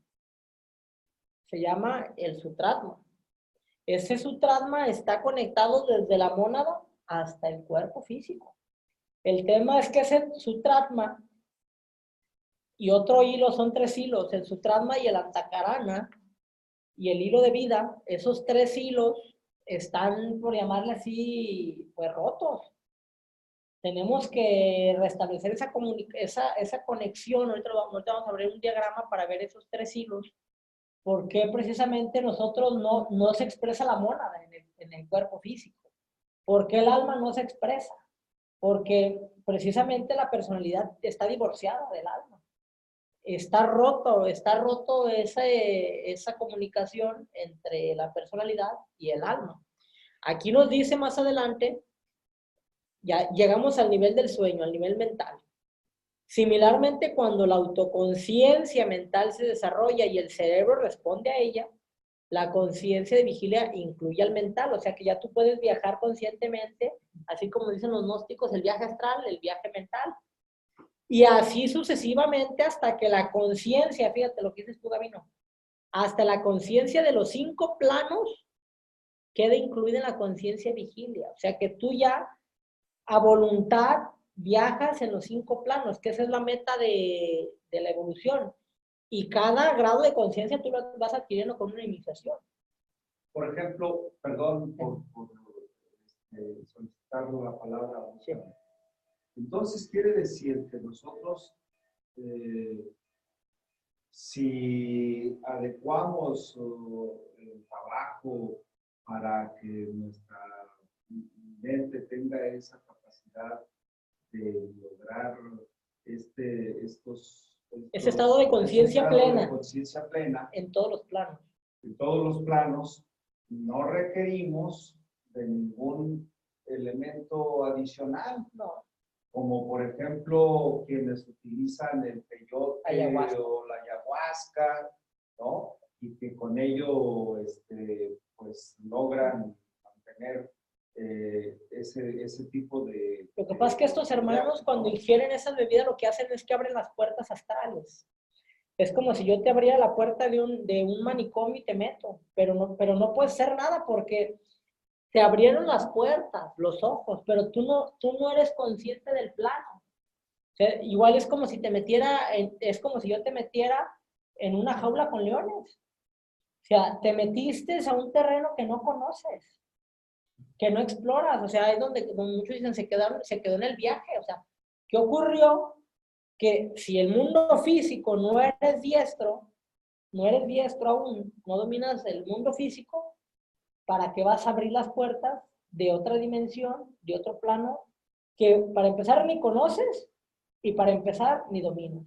Se llama el sutratma. Ese sutratma está conectado desde la mónada hasta el cuerpo físico. El tema es que ese sutratma y otro hilo, son 3 hilos, el sutratma y el antakarana y el hilo de vida. Esos 3 hilos están, por llamarle así, pues rotos. Tenemos que restablecer esa conexión. Ahorita vamos a abrir un diagrama para ver esos 3 hilos. Porque precisamente nosotros no se expresa la mónada en el cuerpo físico. ¿Por qué el alma no se expresa? Porque precisamente la personalidad está divorciada del alma. Está roto esa comunicación entre la personalidad y el alma. Aquí nos dice más adelante, ya llegamos al nivel del sueño, al nivel mental. Similarmente, cuando la autoconciencia mental se desarrolla y el cerebro responde a ella, la conciencia de vigilia incluye al mental, o sea que ya tú puedes viajar conscientemente, así como dicen los gnósticos, el viaje astral, el viaje mental. Y así sucesivamente hasta que la conciencia, fíjate lo que dices tú, Gabino, hasta la conciencia de los 5 planos quede incluida en la conciencia vigilia. O sea que tú ya a voluntad viajas en los 5 planos, que esa es la meta de la evolución. Y cada grado de conciencia tú lo vas adquiriendo con una iniciación. Por ejemplo, perdón por solicitar la palabra. Sí. Entonces quiere decir que nosotros, si adecuamos el trabajo para que nuestra mente tenga esa capacidad de lograr ese estado de conciencia plena. Conciencia plena en todos los planos. En todos los planos, no requerimos de ningún elemento adicional. No. Como por ejemplo quienes utilizan el peyote o la ayahuasca, ¿no? Y que con ello pues logran mantener ese tipo de... Lo que pasa es que estos hermanos cuando ingieren esas bebidas lo que hacen es que abren las puertas astrales. Es como si yo te abriera la puerta de un manicomio y te meto, pero no puedes hacer nada porque te abrieron las puertas, los ojos, pero tú no eres consciente del plano. O sea, igual es como si es como si yo te metiera en una jaula con leones. O sea, te metiste a un terreno que no conoces, que no exploras. O sea, es donde muchos dicen se quedó en el viaje. O sea, ¿qué ocurrió? Que si el mundo físico no eres diestro aún, no dominas el mundo físico, ¿para qué vas a abrir las puertas de otra dimensión, de otro plano, que para empezar ni conoces y para empezar ni dominas?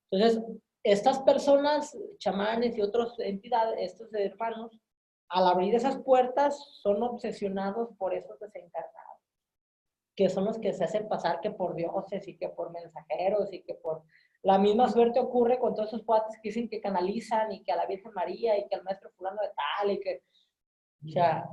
Entonces, estas personas, chamanes y otras entidades, estos hermanos, al abrir esas puertas son obsesionados por esos desencarnados, que son los que se hacen pasar que por dioses y que por mensajeros y que por... La misma suerte ocurre con todos esos cuates que dicen que canalizan y que a la Virgen María y que al maestro fulano de tal y que... O sea,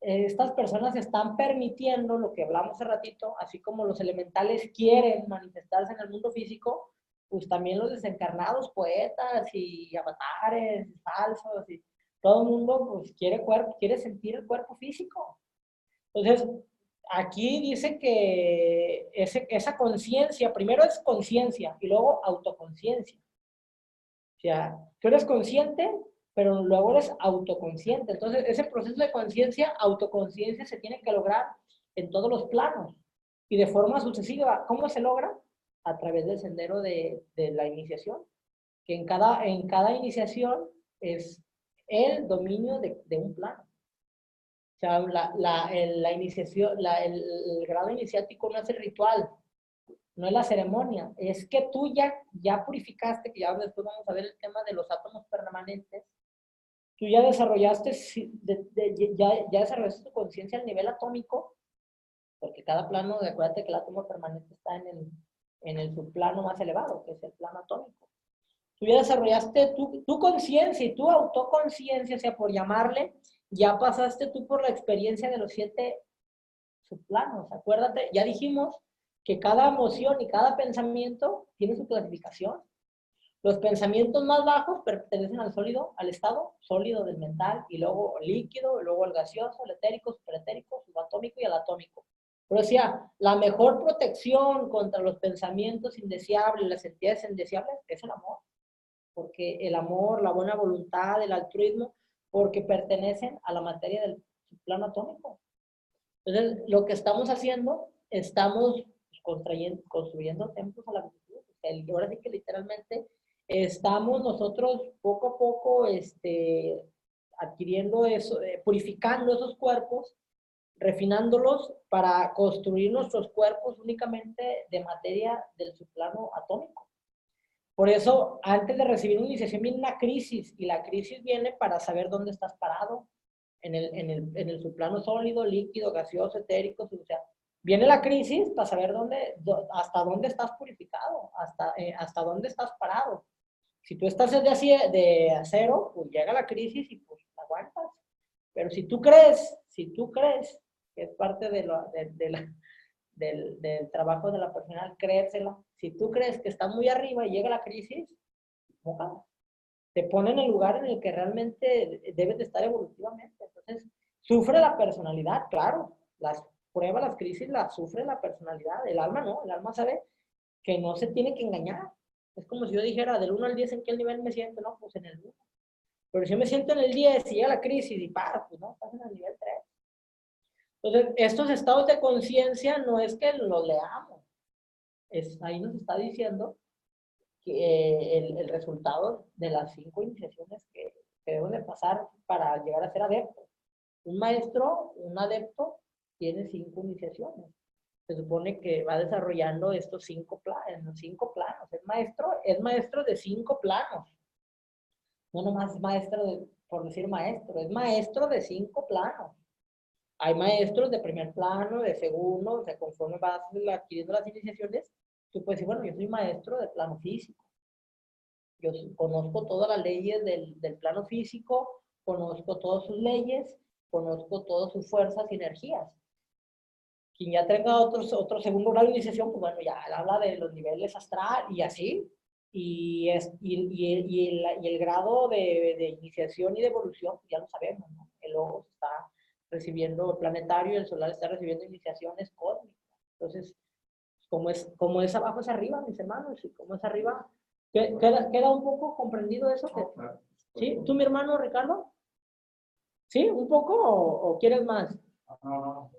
estas personas están permitiendo lo que hablamos hace ratito, así como los elementales quieren manifestarse en el mundo físico, pues también los desencarnados, poetas y avatares falsos y todo el mundo pues quiere sentir el cuerpo físico. Entonces, aquí dice que esa conciencia, primero es conciencia y luego autoconciencia. O sea, tú eres consciente, pero luego eres autoconsciente. Entonces, ese proceso de conciencia, autoconciencia se tiene que lograr en todos los planos y de forma sucesiva. ¿Cómo se logra? A través del sendero de la iniciación, que en cada iniciación es el dominio de un plano. O sea, la iniciación, el grado iniciático no es el ritual, no es la ceremonia, es que tú ya purificaste, que ya después vamos a ver el tema de los átomos permanentes, tú ya desarrollaste, ya desarrollaste tu conciencia al nivel atómico, porque cada plano, acuérdate que el átomo permanente está en el subplano más elevado, que es el plano atómico. Tú ya desarrollaste tu conciencia y tu autoconciencia, o sea, por llamarle, ya pasaste tú por la experiencia de los 7 subplanos. Acuérdate, ya dijimos que cada emoción y cada pensamiento tiene su clasificación. Los pensamientos más bajos pertenecen al sólido, al estado sólido del mental, y luego líquido, y luego el gaseoso, el etérico, superetérico, subatómico y el atómico. Pero decía, la mejor protección contra los pensamientos indeseables, las entidades indeseables, es el amor. Porque el amor, la buena voluntad, el altruismo, porque pertenecen a la materia del plano atómico. Entonces, lo que estamos haciendo, estamos construyendo templos a la virtud. O sea, ahora sí que literalmente estamos nosotros poco a poco adquiriendo eso, purificando esos cuerpos, refinándolos para construir nuestros cuerpos únicamente de materia del subplano atómico. Por eso, antes de recibir una iniciación viene una crisis, y la crisis viene para saber dónde estás parado, en el subplano sólido, líquido, gaseoso, etérico, o sea, viene la crisis para saber hasta dónde estás purificado, hasta dónde estás parado. Si tú estás de acero, pues llega la crisis y pues aguantas. Pero si tú crees que es parte del trabajo de la personal, créesela. Si tú crees que estás muy arriba y llega la crisis, mójala. Te pone en el lugar en el que realmente debes de estar evolutivamente. Entonces, sufre la personalidad, claro. Las pruebas, las crisis las sufre la personalidad. El alma no, el alma sabe que no se tiene que engañar. Es como si yo dijera, del 1 al 10, ¿en qué nivel me siento? No, pues en el 1. Pero si yo me siento en el 10 y llega la crisis y paro, pues no, estás en el nivel 3. Entonces, estos estados de conciencia no es que los leamos. Ahí nos está diciendo que el resultado de las 5 iniciaciones que deben de pasar para llegar a ser adeptos. Un maestro, un adepto, tiene 5 iniciaciones. Se supone que va desarrollando estos 5 planos. Es maestro de 5 planos. No nomás maestro por decir maestro, es maestro de 5 planos. Hay maestros de primer plano, de segundo, o sea, conforme vas adquiriendo las iniciaciones, tú puedes decir, bueno, yo soy maestro de plano físico. Yo conozco todas las leyes del plano físico, conozco todas sus leyes, conozco todas sus fuerzas y energías. Quien ya tenga otro segundo grado de iniciación, pues bueno, ya habla de los niveles astral y así. Y el grado de iniciación y de evolución, pues ya lo sabemos, ¿no? El ojo está recibiendo el planetario, el solar está recibiendo iniciaciones cósmicas. Entonces, como es abajo es arriba, mis hermanos, y como es arriba, ¿queda un poco comprendido eso? Claro. ¿Sí? ¿Tú, mi hermano Ricardo? ¿Sí? ¿Un poco o quieres más? No,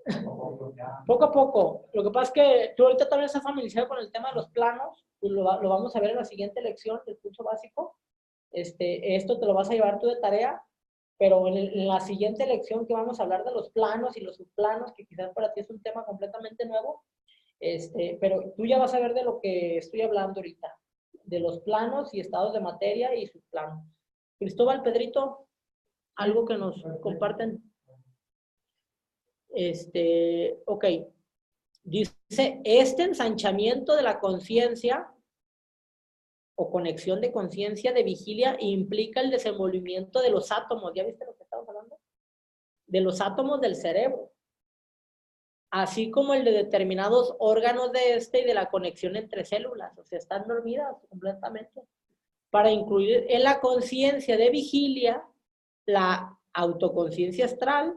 ya. Poco a poco. Lo que pasa es que tú ahorita también estás familiarizado con el tema de los planos, pues lo vamos a ver en la siguiente lección del curso básico. Esto te lo vas a llevar tú de tarea, pero en la siguiente lección que vamos a hablar de los planos y los subplanos, que quizás para ti es un tema completamente nuevo, pero tú ya vas a ver de lo que estoy hablando ahorita, de los planos y estados de materia y subplanos. Cristóbal, Pedrito, algo que nos comparten. Ok. Dice, este ensanchamiento de la conciencia o conexión de conciencia de vigilia implica el desenvolvimiento de los átomos. ¿Ya viste lo que estamos hablando? De los átomos del cerebro, así como el de determinados órganos de y de la conexión entre células. O sea, están dormidas completamente. Para incluir en la conciencia de vigilia la autoconciencia astral,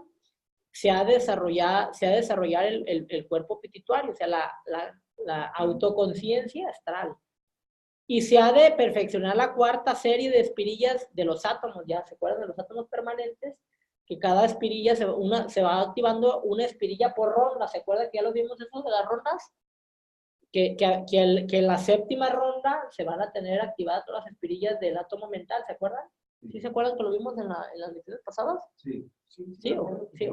se ha de desarrollar el cuerpo pituitario, o sea, la autoconciencia astral. Y se ha de perfeccionar la 4ª serie de espirillas de los átomos. ¿Ya se acuerdan de los átomos permanentes? Que cada espirilla se va activando una espirilla por ronda. ¿Se acuerdan que ya lo vimos eso de las rondas? Que en la 7ª ronda se van a tener activadas todas las espirillas del átomo mental. ¿Se acuerdan? ¿Sí se acuerdan que lo vimos en las lecciones pasadas? Sí. Sí, okay.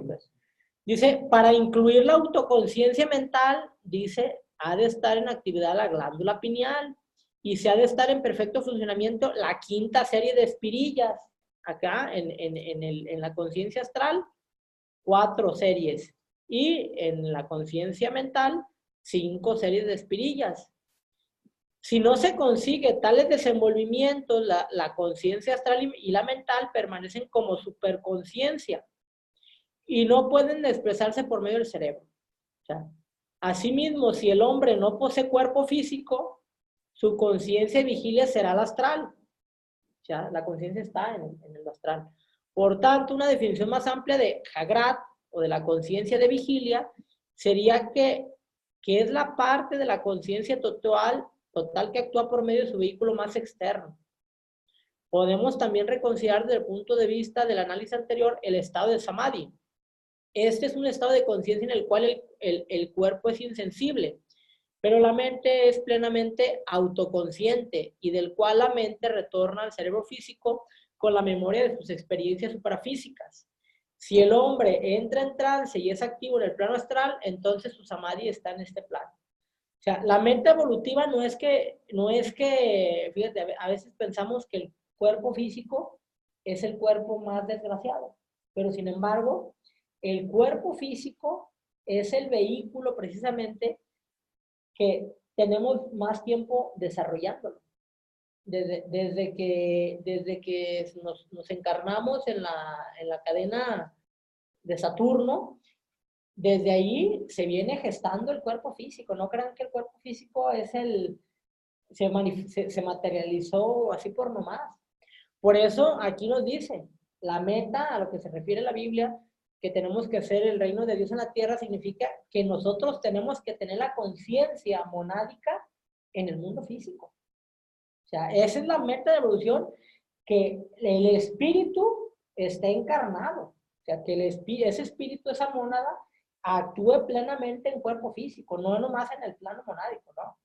Dice, para incluir la autoconciencia mental, dice, ha de estar en actividad la glándula pineal y se ha de estar en perfecto funcionamiento la 5ª serie de espirillas. Acá, en la conciencia astral, 4 series. Y en la conciencia mental, 5 series de espirillas. Si no se consigue tales desenvolvimientos, la conciencia astral y la mental permanecen como superconciencia y no pueden expresarse por medio del cerebro. O sea, Asimismo, si el hombre no posee cuerpo físico, su conciencia y vigilia será la astral. O sea, la conciencia está en el astral. Por tanto, una definición más amplia de Jagrat o de la conciencia de vigilia sería que es la parte de la conciencia total que actúa por medio de su vehículo más externo. Podemos también reconsiderar desde el punto de vista del análisis anterior el estado de Samadhi. Este es un estado de conciencia en el cual el cuerpo es insensible, pero la mente es plenamente autoconsciente y del cual la mente retorna al cerebro físico con la memoria de sus experiencias suprafísicas. Si el hombre entra en trance y es activo en el plano astral, entonces su samadhi está en este plano. O sea, la mente evolutiva no es que, fíjate, a veces pensamos que el cuerpo físico es el cuerpo más desgraciado, pero sin embargo, el cuerpo físico es el vehículo precisamente que tenemos más tiempo desarrollándolo. Desde que nos encarnamos en la cadena de Saturno, desde ahí se viene gestando el cuerpo físico. No crean que el cuerpo físico es se materializó así por nomás. Por eso aquí nos dice, la meta a lo que se refiere la Biblia, que tenemos que hacer el reino de Dios en la tierra, significa que nosotros tenemos que tener la conciencia monádica en el mundo físico. O sea, esa es la meta de evolución, que el espíritu esté encarnado. O sea, que ese espíritu, esa mónada, actúe plenamente en cuerpo físico, no nomás en el plano monádico, ¿no?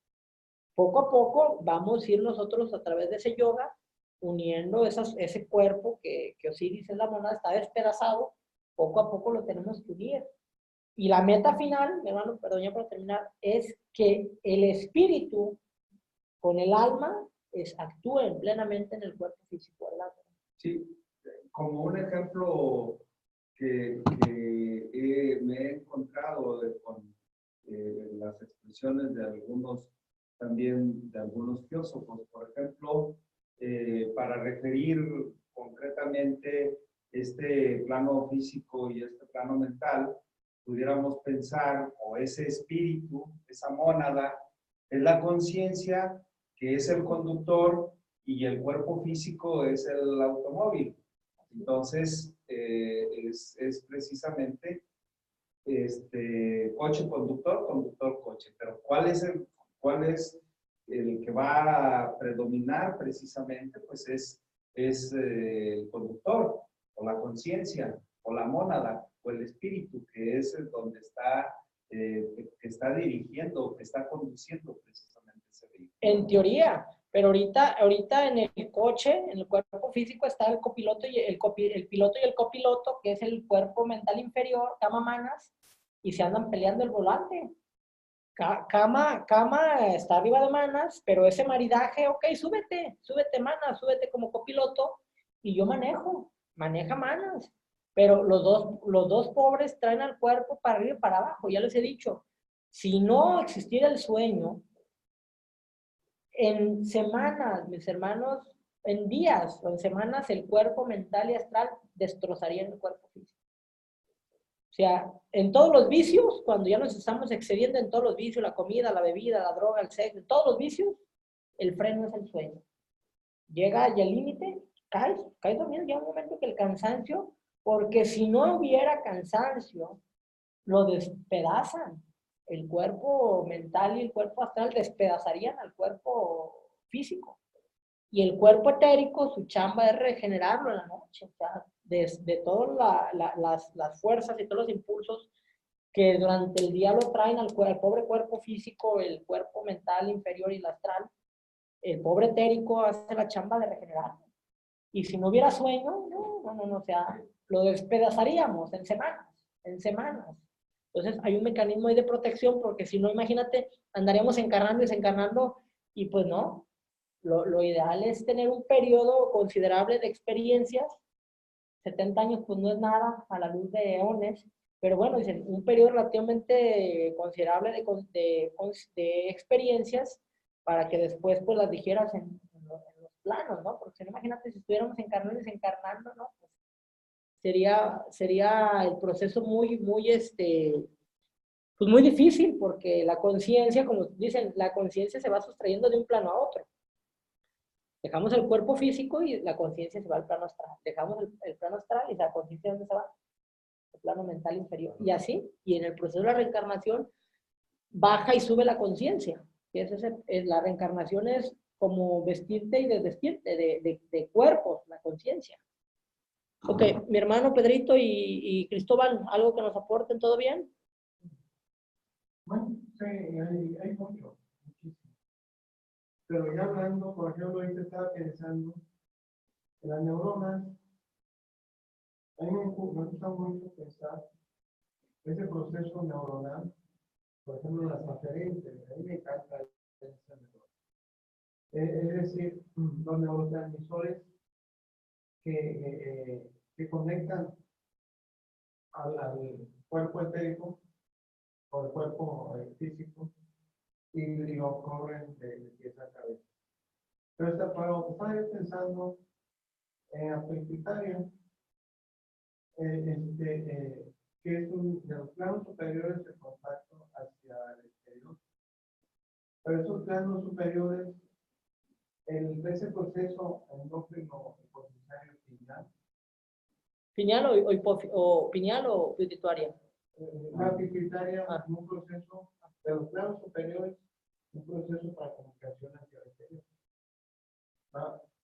Poco a poco vamos a ir nosotros a través de ese yoga, uniendo ese cuerpo que Osiris es la mónada, está despedazado, poco a poco lo tenemos que unir. Y la meta final, mi hermano, perdón ya para terminar, es que el espíritu con el alma actúen plenamente en el cuerpo físico del alma. Sí, como un ejemplo que me he encontrado con las expresiones de algunos, también de algunos filósofos, por ejemplo, para referir concretamente este plano físico y este plano mental, pudiéramos pensar, o ese espíritu, esa mónada, es la conciencia, que es el conductor, y el cuerpo físico es el automóvil. Entonces, es precisamente coche, conductor, conductor, coche. Pero ¿cuál es el que va a predominar precisamente? Pues es el conductor, o la conciencia, o la mónada, o el espíritu, que es donde está, que está dirigiendo, que está conduciendo precisamente ese vehículo. En teoría, pero ahorita en el coche, en el cuerpo físico, está el copiloto y el piloto y el copiloto, que es el cuerpo mental inferior, Kama Manas, y se andan peleando el volante. Kama está arriba de Manas, pero ese maridaje, ok, súbete Manas, súbete como copiloto, y yo maneja Manas. Pero los dos pobres traen al cuerpo para arriba y para abajo. Ya les he dicho, si no existiera el sueño, en semanas, mis hermanos, en días o en semanas, el cuerpo mental y astral destrozarían el cuerpo físico. O sea, en todos los vicios, cuando ya nos estamos excediendo en todos los vicios, la comida, la bebida, la droga, el sexo, en todos los vicios, el freno es el sueño. Llega ya el límite, caes dormido, llega un momento que el cansancio, porque si no hubiera cansancio, lo despedazan. El cuerpo mental y el cuerpo astral despedazarían al cuerpo físico. Y el cuerpo etérico, su chamba es regenerarlo en la noche. O sea, de todas las fuerzas y todos los impulsos que durante el día lo traen al pobre cuerpo físico, el cuerpo mental inferior y el astral, el pobre etérico hace la chamba de regenerarlo. Y si no hubiera sueño, no, o sea, lo despedazaríamos en semanas. Entonces hay un mecanismo ahí de protección, porque si no, imagínate, andaríamos encarnando y desencarnando, y pues no. Lo ideal es tener un periodo considerable de experiencias. 70 años pues no es nada a la luz de eones, pero bueno, dicen, un periodo relativamente considerable de experiencias para que después pues las dijeras en los planos, ¿no? Porque si no, imagínate si estuviéramos encarnando y desencarnando, ¿no? Pues, sería el proceso muy Pues muy difícil, porque la conciencia, como dicen, la conciencia se va sustrayendo de un plano a otro. Dejamos el cuerpo físico y la conciencia se va al plano astral. Dejamos el plano astral y la conciencia, ¿dónde se va? El plano mental inferior. Y así, y en el proceso de la reencarnación, baja y sube la conciencia. La reencarnación es como vestirte y desvestirte de cuerpos, la conciencia. Ok, mi hermano Pedrito y Cristóbal, ¿algo que nos aporten? ¿Todo bien? Bueno, sí, hay mucho, muchísimo. Pero ya hablando, por ejemplo, ahorita estaba pensando en las neuronas. A mí me gusta mucho pensar ese proceso neuronal, por ejemplo, las aferentes. A mí me encanta esa neurona. Es decir, los neurotransmisores que conectan al cuerpo etérico o el cuerpo físico y lo corren de pies a cabeza. Pero estaba yo pensando en la pituitaria, que es de los planos superiores de contacto hacia el exterior. Pero esos planos superiores, ese proceso endócrino hipofisiario pineal, ¿Pineal o pituitaria? la pituitaria es un proceso de los planos superiores, un proceso para comunicación hacia el exterior.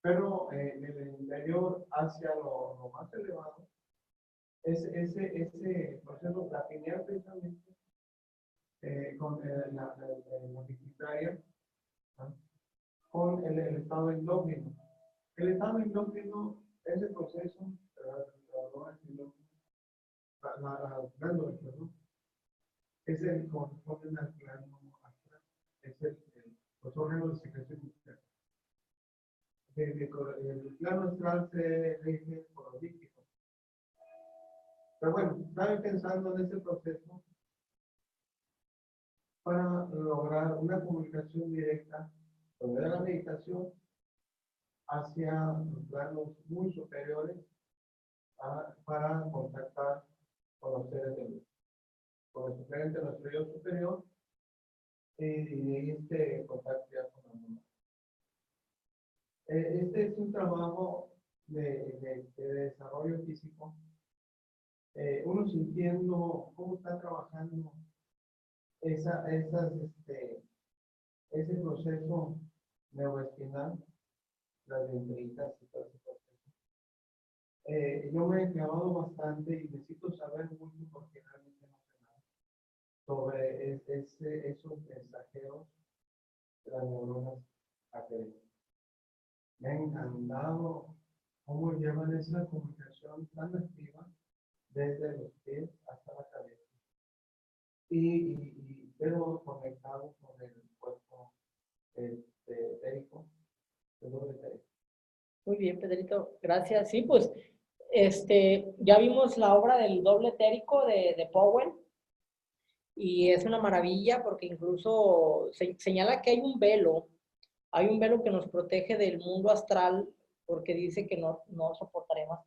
Pero en el interior, hacia lo más elevado, ese proceso, la pineal precisamente, con la pituitaria, con el estado endócrino. El estado endócrino es el proceso, las glándulas, ¿no? Es el corresponde al plano astral, es los órganos de secreción interna. El plano astral se rige por los líquidos. Pero bueno, estaba pensando en ese proceso para lograr una comunicación directa de la meditación hacia los planos muy superiores para contactar con los seres de luz, con el sugerente de nuestro yo superior y contacto ya con la mundo. Este es un trabajo de desarrollo físico, uno sintiendo cómo está trabajando ese proceso neuroespinal, las dendritas y todo ese proceso. Yo me he clavado bastante y necesito saber mucho porque realmente no sé nada sobre esos mensajeros de las neuronas aferentes. Me ha encantado cómo llevan esa comunicación tan activa desde los pies hasta la cabeza pero conectado con el cuerpo etérico, el doble etérico. Muy bien, Pedrito, gracias. Sí, pues, ya vimos la obra del doble etérico de Powell y es una maravilla porque incluso señala que hay un velo que nos protege del mundo astral porque dice que no soportaremos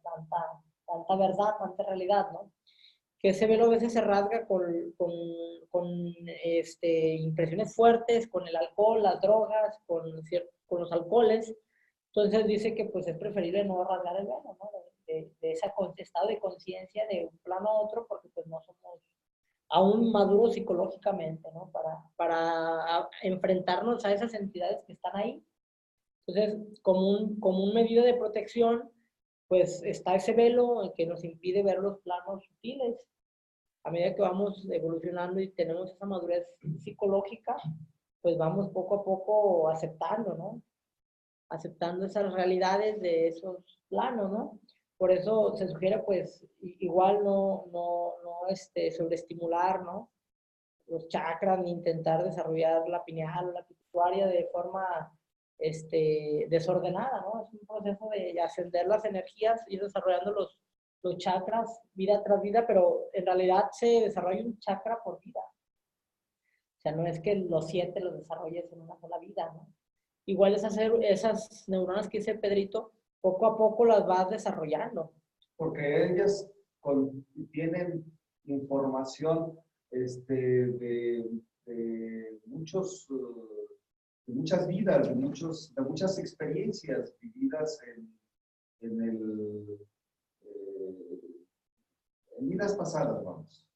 tanta verdad, tanta realidad, ¿no? Que ese velo a veces se rasga con impresiones fuertes, con el alcohol, las drogas, con los alcoholes. Entonces dice que pues es preferible no rasgar el velo, ¿no? De ese estado de conciencia de un plano a otro, porque pues no somos aún maduros psicológicamente, ¿no? Para enfrentarnos a esas entidades que están ahí. Entonces, como un medio de protección, pues está ese velo que nos impide ver los planos sutiles. A medida que vamos evolucionando y tenemos esa madurez psicológica, pues vamos poco a poco aceptando, ¿no? Aceptando esas realidades de esos planos, ¿no? Por eso se sugiere, pues, igual no sobreestimular, ¿no? Los chakras, ni intentar desarrollar la pineal o la pituitaria de forma desordenada, ¿no? Es un proceso de ascender las energías, ir desarrollando los chakras vida tras vida, pero en realidad se desarrolla un chakra por vida. O sea, no es que los 7 los desarrolles en una sola vida, ¿no? Igual esas neuronas que dice Pedrito, poco a poco las vas desarrollando. Porque ellas tienen información de muchos, de muchas vidas, de muchas experiencias vividas en vidas pasadas, vamos.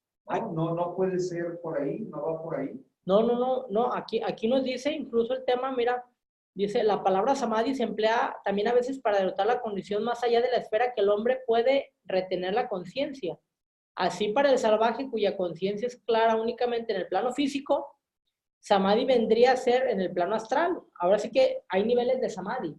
No puede ser por ahí, no va por ahí. No, aquí nos dice incluso el tema, mira, dice, la palabra samadhi se emplea también a veces para denotar la condición más allá de la esfera que el hombre puede retener la conciencia. Así para el salvaje cuya conciencia es clara únicamente en el plano físico, samadhi vendría a ser en el plano astral. Ahora sí que hay niveles de samadhi.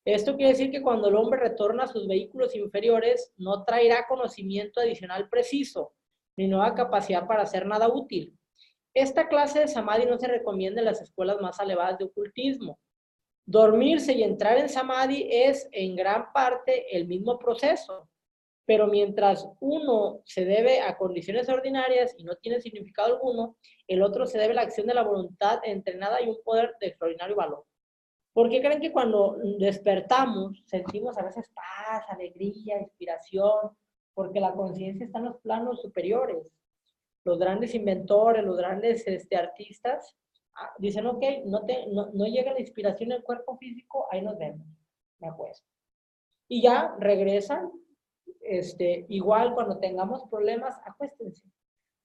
Esto quiere decir que cuando el hombre retorna a sus vehículos inferiores, no traerá conocimiento adicional preciso, ni nueva capacidad para hacer nada útil. Esta clase de samadhi no se recomienda en las escuelas más elevadas de ocultismo. Dormirse y entrar en samadhi es en gran parte el mismo proceso, pero mientras uno se debe a condiciones ordinarias y no tiene significado alguno, el otro se debe a la acción de la voluntad entrenada y un poder de extraordinario valor. ¿Por qué creen que cuando despertamos sentimos a veces paz, alegría, inspiración? Porque la conciencia está en los planos superiores. Los grandes inventores, los grandes artistas, dicen, ok, no llega la inspiración en el cuerpo físico, ahí nos vemos, me acuesto. Y ya regresan, igual cuando tengamos problemas, acuéstense.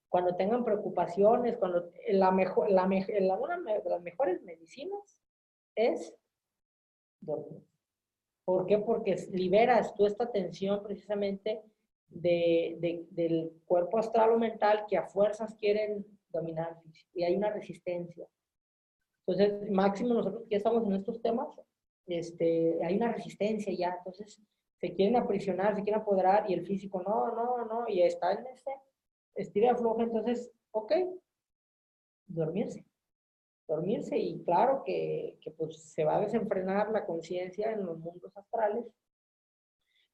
Cuando tengan preocupaciones, una de las mejores medicinas es dormir. ¿Por qué? Porque liberas tú esta tensión precisamente del cuerpo astral o mental que a fuerzas quieren dominar el físico. Y hay una resistencia. Entonces, máximo nosotros que estamos en estos temas, hay una resistencia ya. Entonces, se quieren aprisionar, se quieren apoderar y el físico no, y está en estira de floja. Entonces, ok, dormirse y claro que pues se va a desenfrenar la conciencia en los mundos astrales,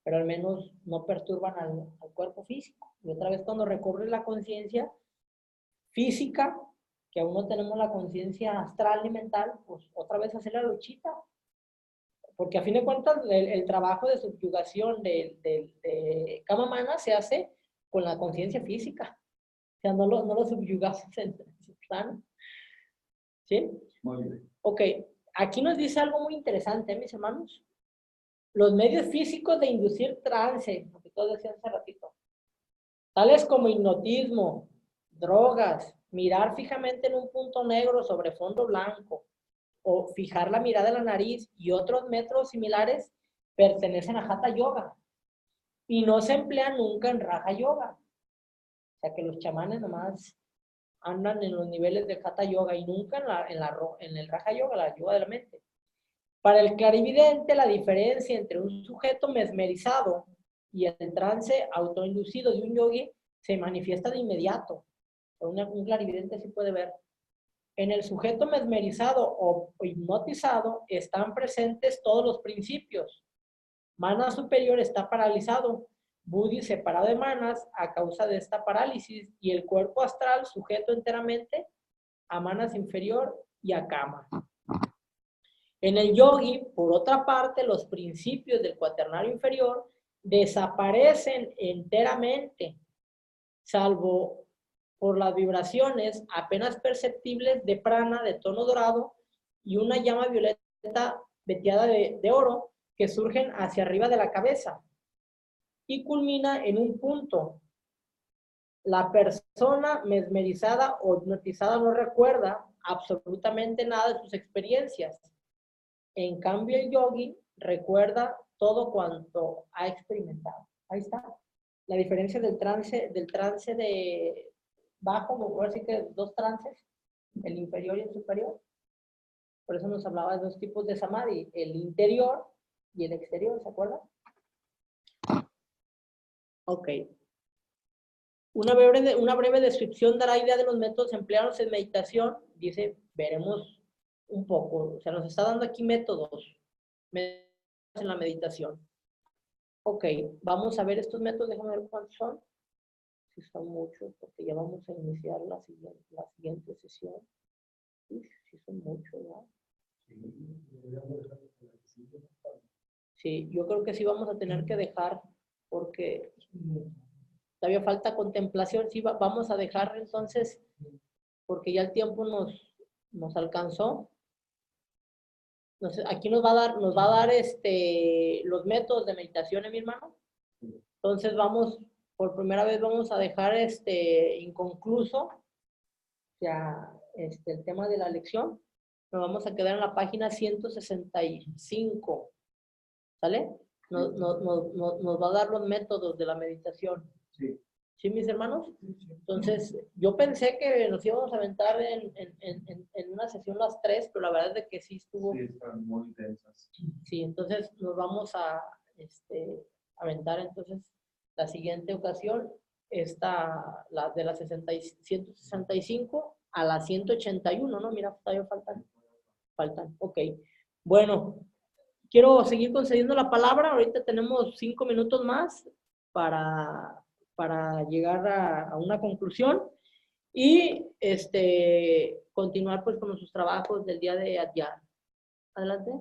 pero al menos no perturban al cuerpo físico. Y otra vez cuando recobres la conciencia física, que aún no tenemos la conciencia astral ni mental, pues otra vez hacer la luchita. Porque a fin de cuentas el trabajo de subyugación de Kama Mana se hace con la conciencia física. O sea, no lo subyugas en su plano. ¿Sí? Muy bien. Ok, aquí nos dice algo muy interesante, mis hermanos. Los medios físicos de inducir trance, lo que todos decían hace ratito, tales como hipnotismo, drogas, mirar fijamente en un punto negro sobre fondo blanco, o fijar la mirada en la nariz y otros métodos similares, pertenecen a Hatha Yoga y no se emplean nunca en Raja Yoga. O sea que los chamanes nomás andan en los niveles de Hatha Yoga y nunca en el Raja Yoga, la yoga de la mente. Para el clarividente, la diferencia entre un sujeto mesmerizado y el trance autoinducido de un yogi se manifiesta de inmediato. Un clarividente sí puede ver. En el sujeto mesmerizado o hipnotizado están presentes todos los principios. Mana superior está paralizado, Buddhi separado de manas a causa de esta parálisis y el cuerpo astral sujeto enteramente a manas inferior y a Kama. En el yogi, por otra parte, los principios del cuaternario inferior desaparecen enteramente, salvo por las vibraciones apenas perceptibles de prana de tono dorado y una llama violeta veteada de oro que surgen hacia arriba de la cabeza y culmina en un punto. La persona mesmerizada o hipnotizada no recuerda absolutamente nada de sus experiencias. En cambio, el yogi recuerda todo cuanto ha experimentado. Ahí está. La diferencia del trance de bajo, por decir que dos trances, el inferior y el superior. Por eso nos hablaba de dos tipos de samadhi, el interior y el exterior, ¿se acuerdan? Ok. Una breve descripción dará idea de los métodos empleados en meditación. Dice, veremos un poco. O sea, nos está dando aquí métodos en la meditación. Ok, vamos a ver estos métodos. Déjame ver cuántos son. Si son muchos, porque ya vamos a iniciar la siguiente sesión. Uf, sí son muchos, ¿no? Sí, yo creo que sí vamos a tener que dejar porque todavía falta contemplación. Sí, vamos a dejar entonces, porque ya el tiempo nos alcanzó. Entonces, aquí nos va a dar los métodos de meditación, mi hermano. Entonces por primera vez vamos a dejar inconcluso ya el tema de la lección. Nos vamos a quedar en la página 165. ¿Sale? Nos va a dar los métodos de la meditación. Sí. ¿Sí, mis hermanos? Entonces, yo pensé que nos íbamos a aventar en una sesión las 3, pero la verdad es de que sí estuvo. Sí, están muy densas. Sí, entonces nos vamos a aventar entonces la siguiente ocasión, la de la 165 a la 181, ¿no? Mira, todavía faltan, ok. Bueno, quiero seguir concediendo la palabra. Ahorita tenemos 5 minutos más para llegar a una conclusión y continuar pues con nuestros trabajos del día de ayer. Adelante.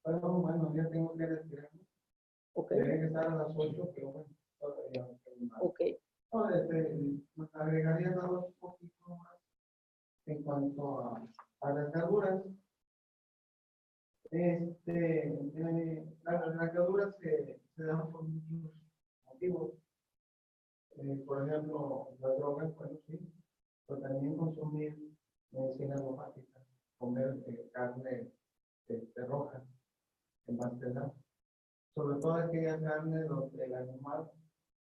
Bueno, ya tengo que retirarme. Ok. Tiene que estar a las 8, pero bueno, todavía no tengo nada. Ok. No, agregaría nada más un poquito más en cuanto a las carburas. Las carburas se dan por muchos motivos. Por ejemplo, las drogas, bueno, sí, pero también consumir medicina alopática, comer carne roja, empastelada. Sobre todo aquella carne donde el animal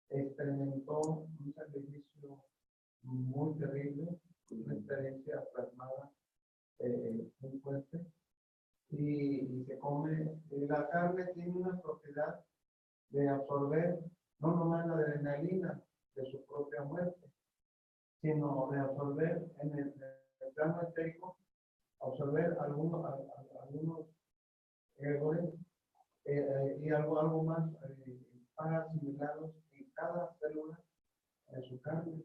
experimentó un sacrificio muy terrible, una experiencia plasmada muy fuerte, y se come. La carne tiene una propiedad de absorber no nomás la adrenalina de su propia muerte, sino de absorber en el plano etérico, absorber algunos errores y algo más para asimilarlos en cada célula de su carne.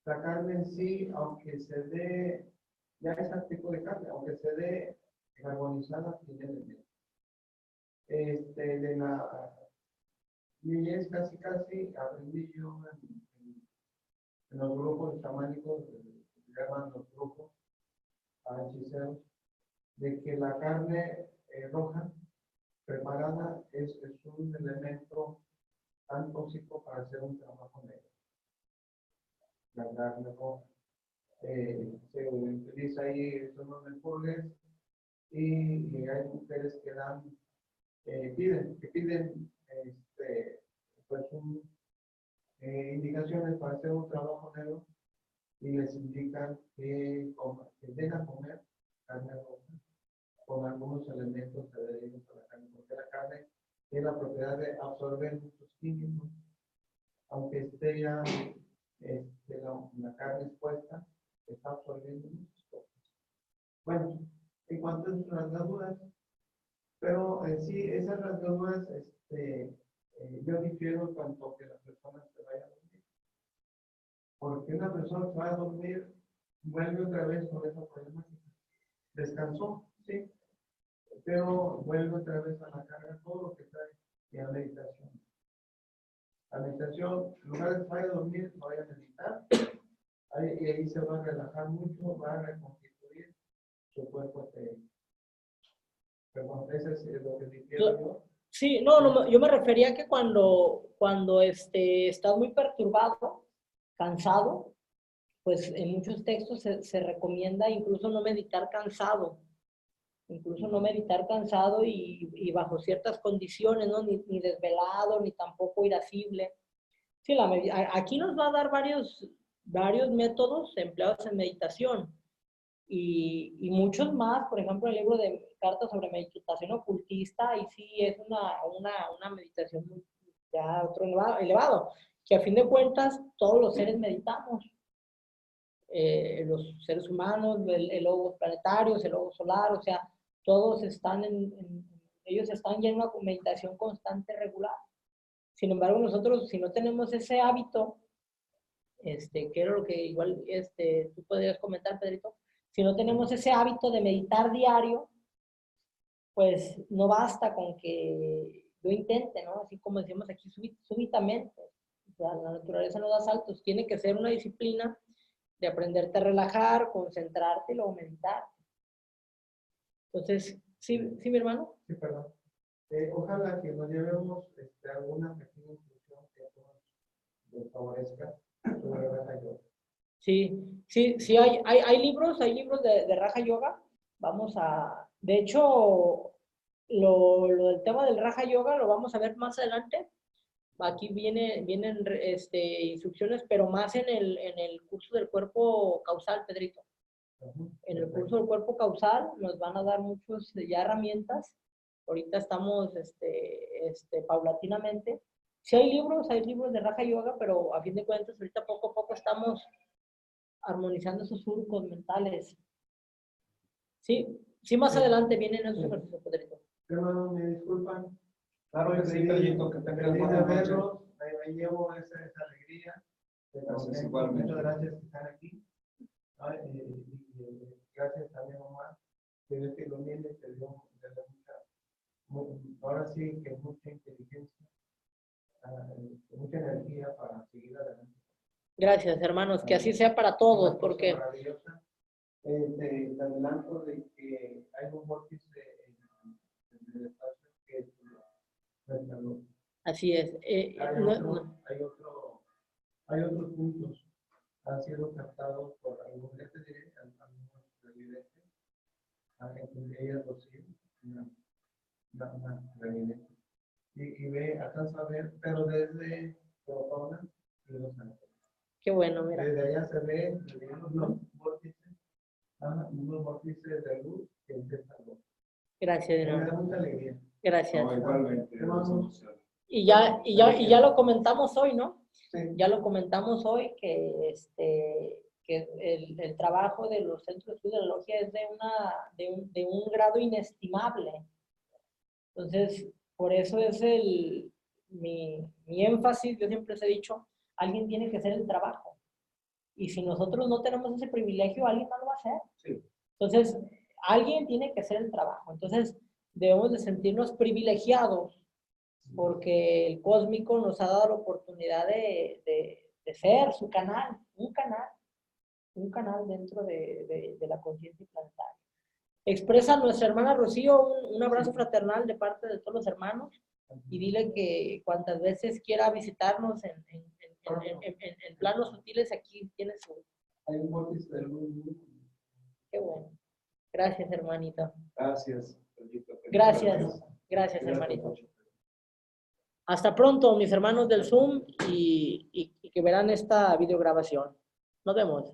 La carne en sí, aunque se dé, ya es tipo de carne, aunque se dé carbonizada, tiene elementos. De la niñez casi aprendí yo en los grupos chamánicos, se llaman los grupos hechiceros, de que la carne roja preparada es un elemento tan tóxico para hacer un trabajo negro. La carne roja se utiliza ahí, son los menjurjes, y hay mujeres que piden pues indicaciones para hacer un trabajo negro, y les indican que dejan comer carne roja con algunos elementos adheridos a la carne, porque la carne tiene la propiedad de absorber muchos químicos, aunque esté ya la carne expuesta, está absorbiendo muchas cosas. Bueno, en cuanto a sus rasgaduras, pero sí, esas rasgaduras, yo difiero en cuanto a que la persona se vaya a dormir, porque una persona que va a dormir vuelve otra vez con esa problemática. Descansó, sí, pero vuelve otra vez a la carga todo lo que trae y a la meditación. La meditación, en lugar de que vaya a dormir, vaya a meditar, y ahí se va a relajar mucho, va a reconstituir su cuerpo etérico. Pero ese es lo que difiero yo. Sí, no, yo me refería a que cuando estás muy perturbado, cansado, pues en muchos textos se recomienda incluso no meditar cansado. Incluso no meditar cansado y bajo ciertas condiciones, ¿no? Ni desvelado, ni tampoco irascible. Sí, aquí nos va a dar varios métodos empleados en meditación y muchos más. Por ejemplo, el libro de Cartas sobre Meditación Ocultista, y sí es una meditación ya a otro elevado, que a fin de cuentas todos los seres meditamos. Los seres humanos, el logos planetarios, el logo solar, o sea, todos están ellos están ya en una meditación constante, regular. Sin embargo, nosotros, si no tenemos ese hábito, que era lo que igual tú podrías comentar, Pedrito, si no tenemos ese hábito de meditar diario, pues no basta con que yo intente, ¿no? Así como decimos aquí, súbitamente. La naturaleza no da saltos. Tiene que ser una disciplina de aprenderte a relajar, concentrarte y luego meditar. Entonces, ¿sí, mi hermano? Sí, perdón. Ojalá que nos llevemos alguna pequeña instrucción que a todos les favorezca sobre Raja Yoga. Sí, hay libros de Raja Yoga. Vamos a, de hecho, lo del tema del Raja Yoga lo vamos a ver más adelante. Aquí vienen instrucciones, pero más en el curso del cuerpo causal, Pedrito. En el curso del cuerpo causal nos van a dar muchas ya herramientas. Ahorita estamos paulatinamente. Sí hay libros de Raja Yoga, pero a fin de cuentas ahorita poco a poco estamos armonizando esos surcos mentales. Sí, más adelante vienen esos ejercicios, Pedrito. Hermano, me disculpan. Claro que sí, Pedrito, que tengas Feliz de buena noche. verlos, me llevo esa alegría. Gracias, igualmente. Muchas gracias por estar aquí. Gracias a mi mamá, que Dios te ilumine, te dio ahora sí que mucha inteligencia, mucha energía para seguir adelante. Gracias, hermanos, que así sea para todos, porque Maravillosa. Te adelanto de que hay un vórtice en el espacio que es nuestra luz. así es. Hay otros puntos. Han sido captados por algunos televidentes, entre ellas Rocío, una televidente. Y ve, alcanza a ver, pero desde Corona y Los Ángeles. Qué bueno, mira. Desde allá se ve unos vórtices de luz que empiezan a ver. Gracias, Me da hermano. mucha alegría. Gracias. No, igualmente. Y ya lo comentamos hoy, ¿no? Sí. Ya lo comentamos hoy que el trabajo de los centros de estudio de la logia es de un grado inestimable. Entonces, por eso es mi énfasis. Yo siempre les he dicho, alguien tiene que hacer el trabajo. Y si nosotros no tenemos ese privilegio, alguien más lo va a hacer. Sí. Entonces, alguien tiene que hacer el trabajo. Entonces, debemos de sentirnos privilegiados porque el cósmico nos ha dado la oportunidad de ser su canal, un canal dentro de la conciencia planetaria. Expresa a nuestra hermana Rocío un abrazo fraternal de parte de todos los hermanos y dile que cuantas veces quiera visitarnos en planos sutiles, aquí tiene su... Hay un vórtice de luz. Qué bueno. Gracias, hermanito. Gracias. Gracias, hermanito. Hasta pronto, mis hermanos del Zoom, y que verán esta videograbación. Nos vemos.